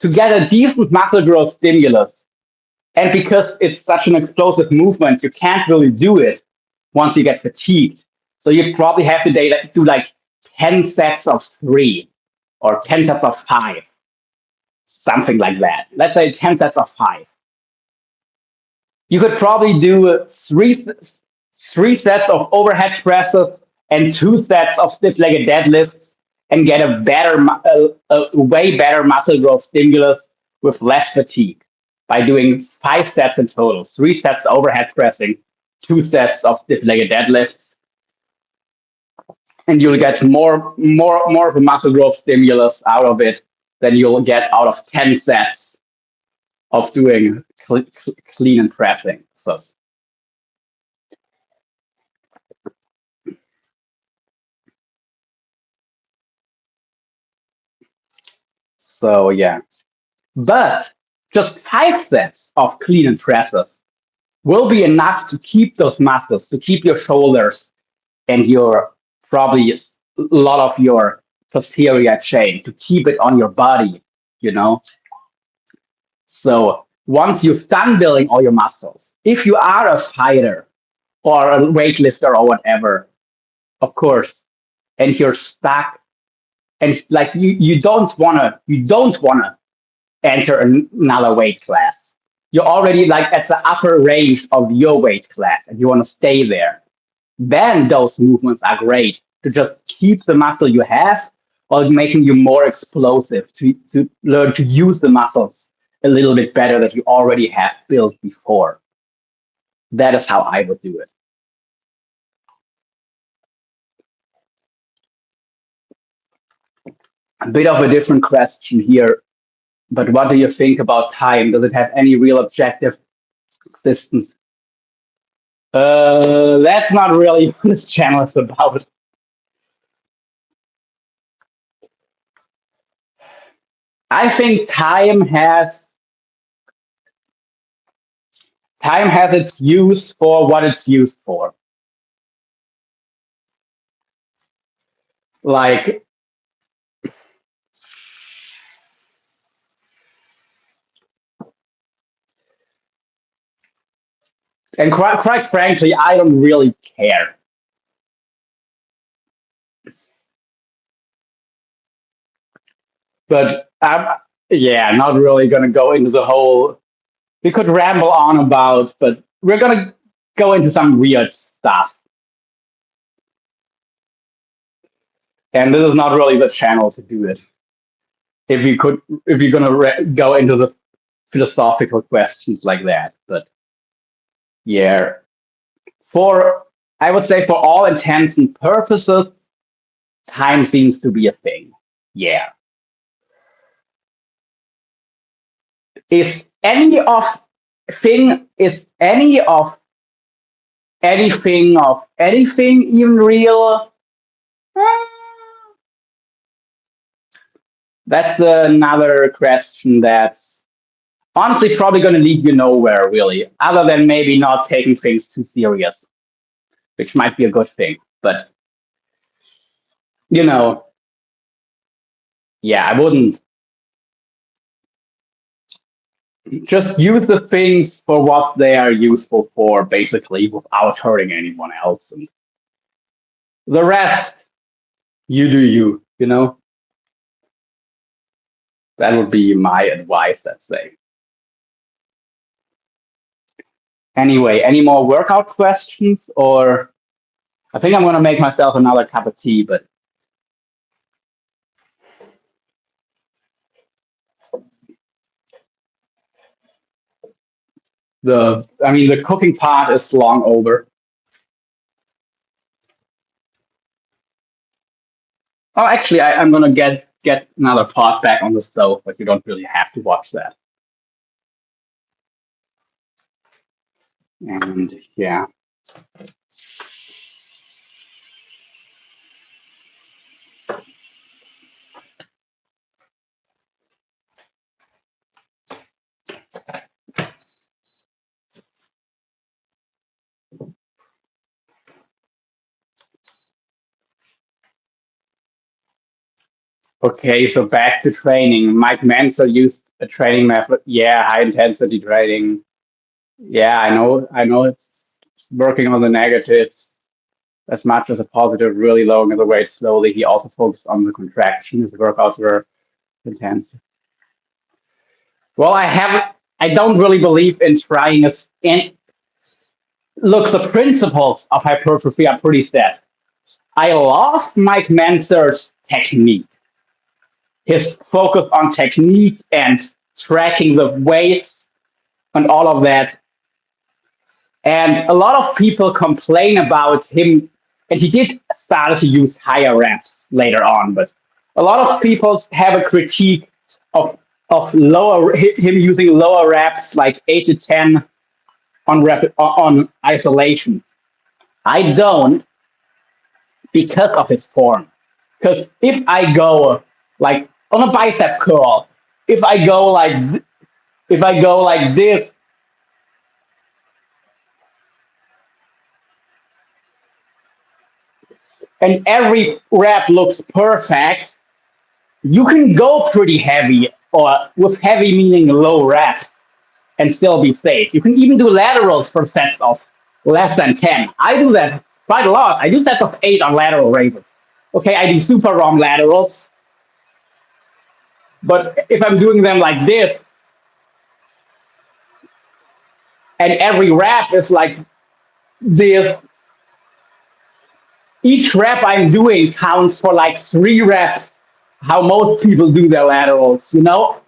to get a decent muscle growth stimulus, and because it's such an explosive movement, you can't really do it once you get fatigued. So you probably have to do like 10 sets of 3 or 10 sets of 5, something like that. Let's say 10 sets of 5. You could probably do three sets of overhead presses and 2 sets of stiff-legged deadlifts and get a way better muscle growth stimulus with less fatigue by doing 5 sets in total, 3 sets overhead pressing, 2 sets of stiff-legged deadlifts, and you'll get more of a muscle growth stimulus out of it than you'll get out of 10 sets of doing clean and pressing. So yeah, but just 5 sets of clean and presses will be enough to keep those muscles, to keep your shoulders and your probably a lot of your posterior chain, to keep it on your body, you know. So once you've done building all your muscles, if you are a fighter or a weightlifter or whatever, of course, and you're stuck, and like you don't wanna enter another weight class. you're already like at the upper range of your weight class and you want to stay there, then those movements are great to just keep the muscle you have or making you more explosive to learn to use the muscles a little bit better that you already have built before. That is how I would do it. A bit of a different question here, but what do you think about time? Does it have any real objective existence? That's not really what this channel is about. I think time has its use for what it's used for. Like, and quite frankly, I don't really care. But yeah, not really gonna go into the whole. We could ramble on about, but we're gonna go into some weird stuff, and this is not really the channel to do it. If you're gonna go into the philosophical questions like that, but yeah, for I would say for all intents and purposes, time seems to be a thing. Yeah. Is any of anything even real? Eh, That's another question that's honestly probably going to lead you nowhere, really, other than maybe not taking things too serious, which might be a good thing. But, you know, yeah, I wouldn't just use the things for what they are useful for, basically, without hurting anyone else. And the rest, you do you, you know? That would be my advice, let's say. Anyway, any more workout questions? Or I think I'm going to make myself another cup of tea, but the cooking part is long over. Oh, actually, I'm going to get another pot back on the stove, but you don't really have to watch that. And yeah. Okay, so back to training. Mike Mansell used a training method. Yeah, high intensity training. Yeah, I know it's working on the negatives as much as a positive, really lowering the weight slowly. He also focused on the contraction. His workouts were intense. Well, I don't really believe in trying us. And look, the principles of hypertrophy are pretty set. I love Mike Mansell's technique, his focus on technique and tracking the weights and all of that. And a lot of people complain about him, and he did start to use higher reps later on, but a lot of people have a critique of lower him using lower reps like 8 to 10 on isolation. I don't because of his form. Because if I go like on a bicep curl, if I go like if I go like this, and every rep looks perfect, you can go pretty heavy, or with heavy meaning low reps, and still be safe. You can even do laterals for sets of less than 10. I do that quite a lot. I do sets of 8 on lateral raises. Okay, I do super wrong laterals, but if I'm doing them like this, And every rep is like this. Each rep I'm doing counts for like 3 reps. How most people do their laterals, you know?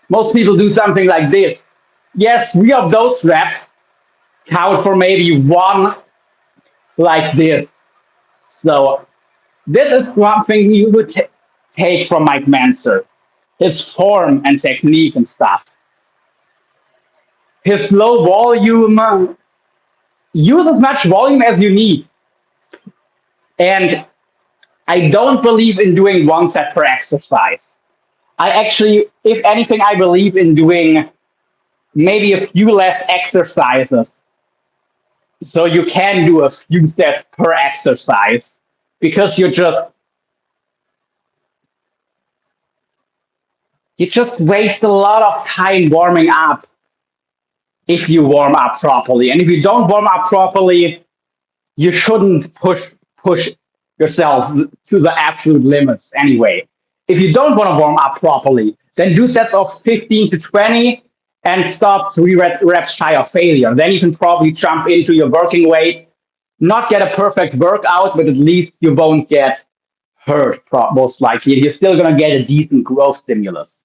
Most people do something like this. Yes, 3 of those reps count for maybe one like this. So this is something you would take from Mike Manser. His form and technique and stuff. His low volume, use as much volume as you need. And I don't believe in doing 1 set per exercise. I actually, if anything, I believe in doing maybe a few less exercises. So you can do a few sets per exercise because you just waste a lot of time warming up if you warm up properly. And if you don't warm up properly, you shouldn't push yourself to the absolute limits anyway. If you don't want to warm up properly, then do sets of 15 to 20 and stop 3 reps shy of failure. Then you can probably jump into your working weight, not get a perfect workout, but at least you won't get hurt, most likely. You're still going to get a decent growth stimulus.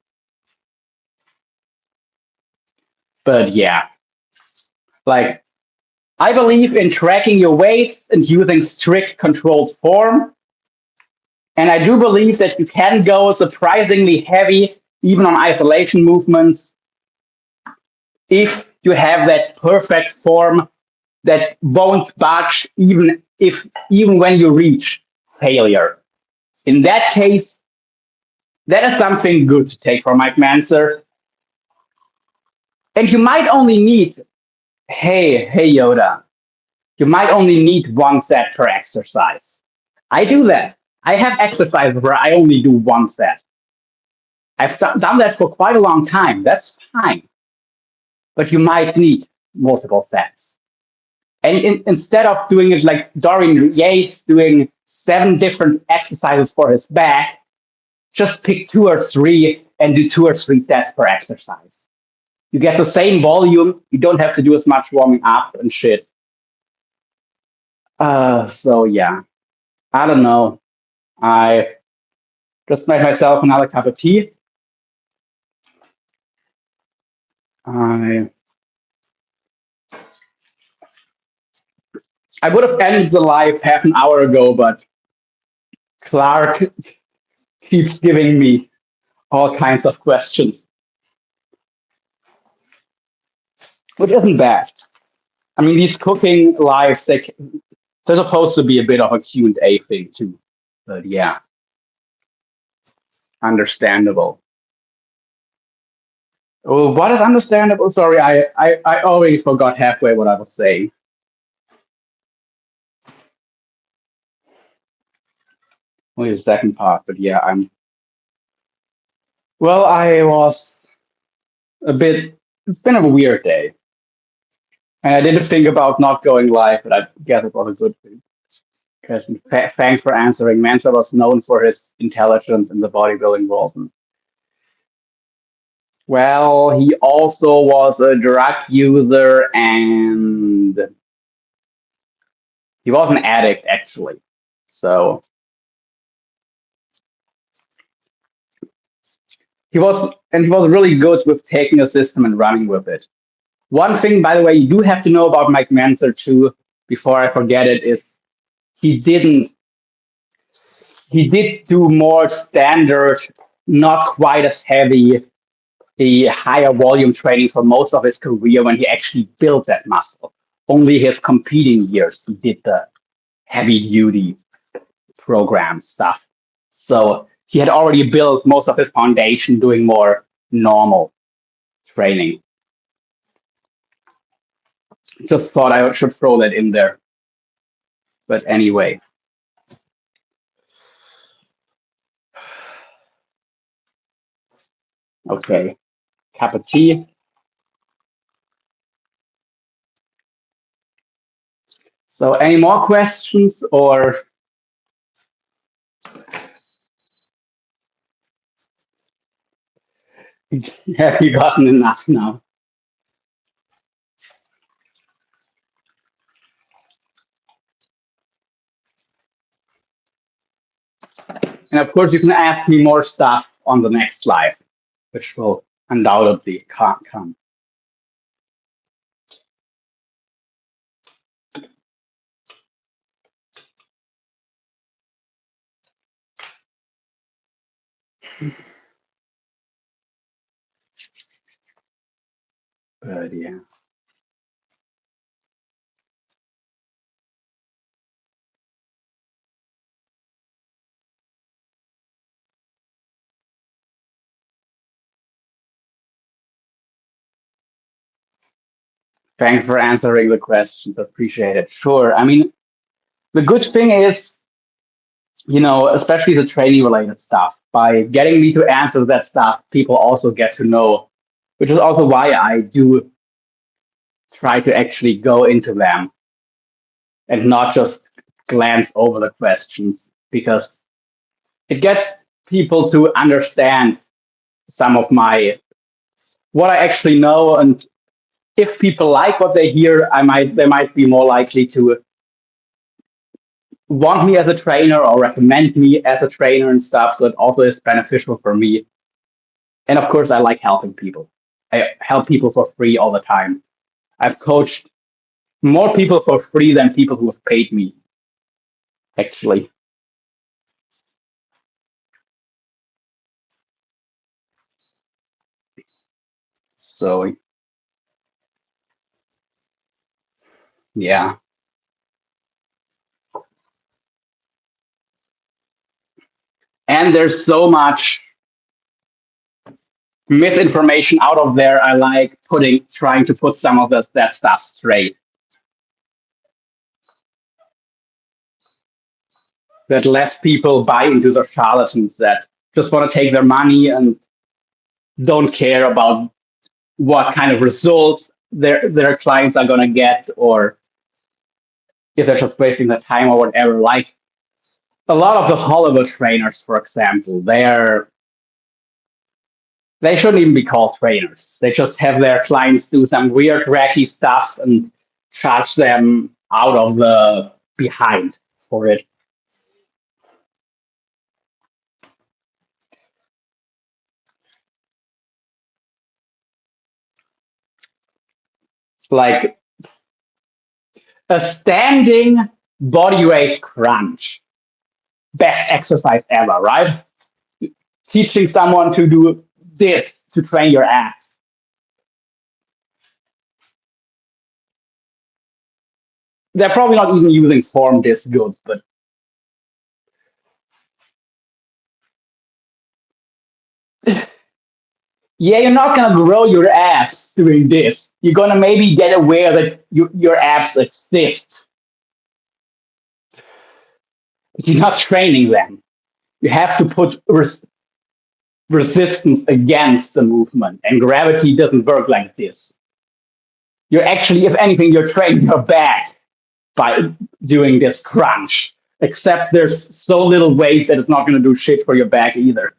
But yeah, like I believe in tracking your weights and using strict controlled form. And I do believe that you can go surprisingly heavy, even on isolation movements, if you have that perfect form that won't budge even when you reach failure. In that case, that is something good to take from Mike Manser. And you might only need, hey Yoda, you might only need 1 set per exercise. I do that. I have exercises where I only do 1 set. I've done that for quite a long time. That's fine. But you might need multiple sets. And instead of doing it like Dorian Yates doing 7 different exercises for his back, just pick 2 or 3 and do 2 or 3 sets per exercise. You get the same volume. You don't have to do as much warming up and shit. So yeah, I don't know. I just made myself another cup of tea. I I would have ended the live half an hour ago, but Clark keeps giving me all kinds of questions, which isn't bad. I mean, these cooking lives, they're supposed to be a bit of a Q&A thing too. But yeah, understandable. Oh, what is understandable? Sorry, I already forgot halfway what I was saying. Only the second part, but yeah, well, I was a bit, it's been a weird day. And I didn't think about not going live, but I guess it was a good thing. Because thanks for answering. Mansa was known for his intelligence in the bodybuilding world. And, well, he also was a drug user and he was an addict, actually. So he was really good with taking a system and running with it. One thing, by the way, you do have to know about Mike Manser too, before I forget it, is he didn't he did do more standard, not quite as heavy, the higher volume training for most of his career when he actually built that muscle. Only his competing years he did the heavy duty program stuff. So he had already built most of his foundation doing more normal training. Just thought I should throw that in there. But anyway, okay. Cup of tea. So any more questions or have you gotten enough now? And of course, you can ask me more stuff on the next live, which will undoubtedly come. But yeah. Thanks for answering the questions. Appreciate it. Sure. I mean, the good thing is, especially the training related stuff, by getting me to answer that stuff, people also get to know, which is also why I do try to actually go into them and not just glance over the questions, because it gets people to understand some of my what I actually know. And if people like what they hear, they might be more likely to want me as a trainer or recommend me as a trainer and stuff. So it also is beneficial for me. And of course, I like helping people. I help people for free all the time. I've coached more people for free than people who have paid me, actually. So yeah. And there's so much misinformation out of there. I like trying to put some of that stuff straight. That lets people buy into the charlatans that just want to take their money and don't care about what kind of results their clients are going to get, or if they're just wasting their time or whatever. Like a lot of the Hollywood trainers, for example, they shouldn't even be called trainers. They just have their clients do some weird, wacky stuff and charge them out of the behind for it. Like a standing bodyweight crunch, best exercise ever, right? Teaching someone to do this to train your abs. They're probably not even using form this good, but yeah, you're not gonna grow your abs doing this. You're gonna maybe get aware that your abs exist, but you're not training them. You have to put resistance against the movement, and gravity doesn't work like this. You're actually, if anything, you're training your back by doing this crunch. Except there's so little weight that it's not going to do shit for your back either.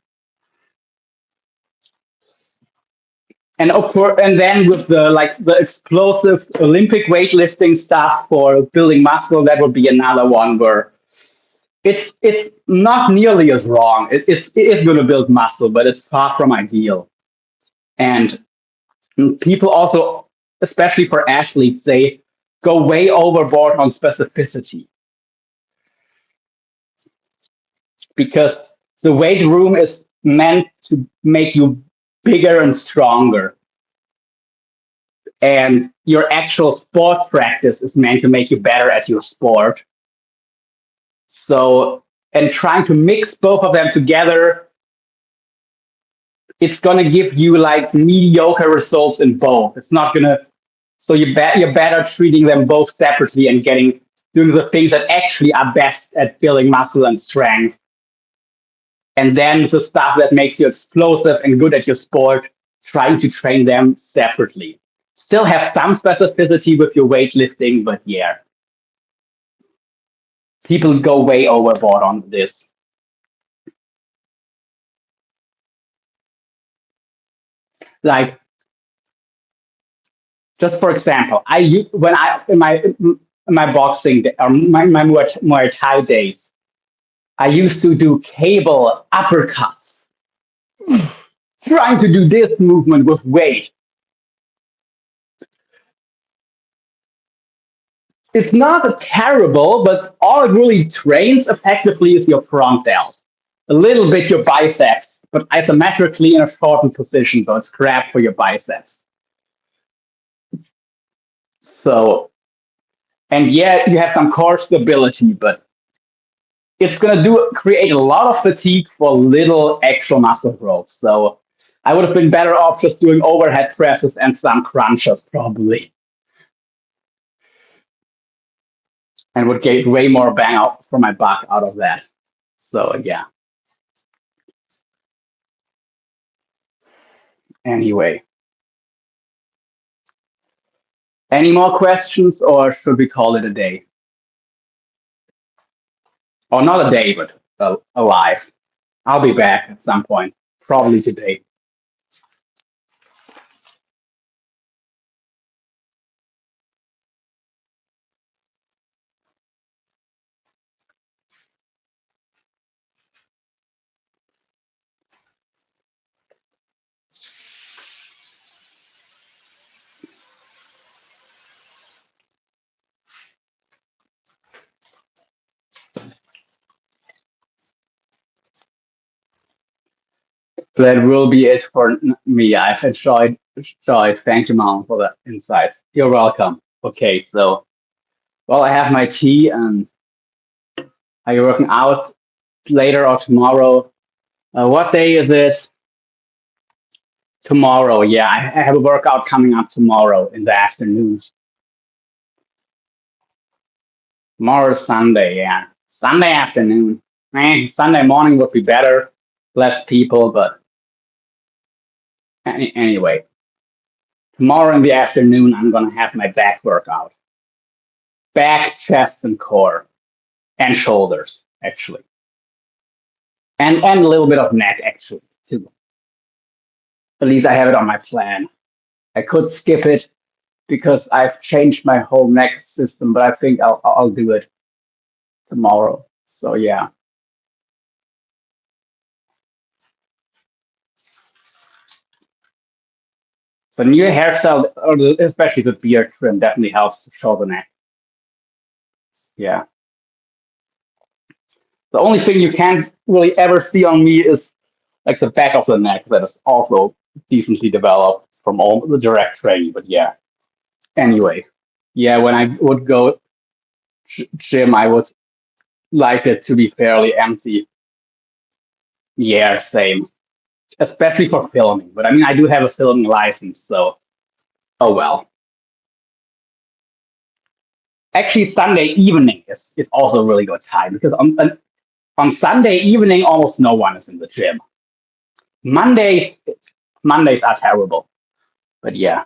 And then with the explosive Olympic weightlifting stuff for building muscle, that would be another one where it's not nearly as wrong. It is going to build muscle, but it's far from ideal. And people also, especially for athletes, they go way overboard on specificity, because the weight room is meant to make you bigger and stronger. And your actual sport practice is meant to make you better at your sport. So, and trying to mix both of them together, it's going to give you like mediocre results in both. It's not going to, so you're better treating them both separately and doing the things that actually are best at building muscle and strength. And then the stuff that makes you explosive and good at your sport, trying to train them separately. Still have some specificity with your weightlifting, but yeah, people go way overboard on this. Like, just for example, when I in my boxing or my Muay Thai days, I used to do cable uppercuts, trying to do this movement with weight. It's not terrible, but all it really trains effectively is your front delt. A little bit your biceps, but isometrically in a shortened position, so it's crap for your biceps. So, and yeah, you have some core stability, but it's gonna do create a lot of fatigue for little extra muscle growth. So I would have been better off just doing overhead presses and some crunches probably, and would get way more bang out for my buck out of that. So yeah. Anyway, any more questions, or should we call it a day? Or not a day, but a live. I'll be back at some point, probably today. That will be it for me. I've enjoyed. Thank you, Mom, for the insights. You're welcome. Okay, so well, I have my tea, and are you working out later or tomorrow? What day is it? Tomorrow. Yeah, I have a workout coming up tomorrow in the afternoon. Tomorrow is Sunday. Yeah, Sunday afternoon. Sunday morning would be better. Less people, but anyway, tomorrow in the afternoon, I'm gonna have my back workout. Back, chest, and core, and shoulders, actually, and a little bit of neck, actually, too. At least I have it on my plan. I could skip it because I've changed my whole neck system, but I think I'll do it tomorrow. So yeah. So new hairstyle, or especially the beard trim, definitely helps to show the neck. Yeah. The only thing you can't really ever see on me is like the back of the neck that is also decently developed from all the direct training. But yeah. Anyway, yeah, when I would go gym, I would like it to be fairly empty. Yeah, same. Especially for filming. But I mean, I do have a filming license, so oh well. Actually, Sunday evening is also a really good time because on Sunday evening, almost no one is in the gym. Mondays, Mondays are terrible, but yeah,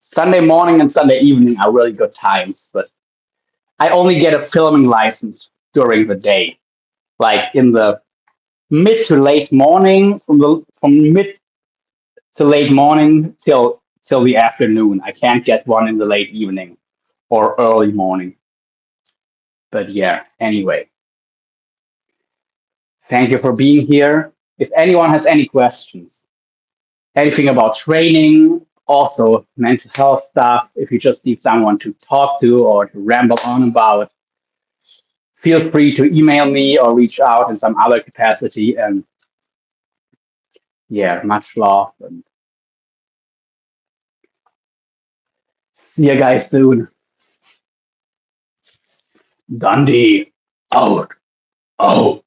Sunday morning and Sunday evening are really good times. But I only get a filming license during the day, like in the mid to late morning, from mid to late morning till the afternoon. I can't get one in the late evening or early morning. But yeah, anyway, thank you for being here. If anyone has any questions, anything about training, also mental health stuff, if you just need someone to talk to or to ramble on about, feel free to email me or reach out in some other capacity. And yeah, much love, and see you guys soon. Dundee out. Oh.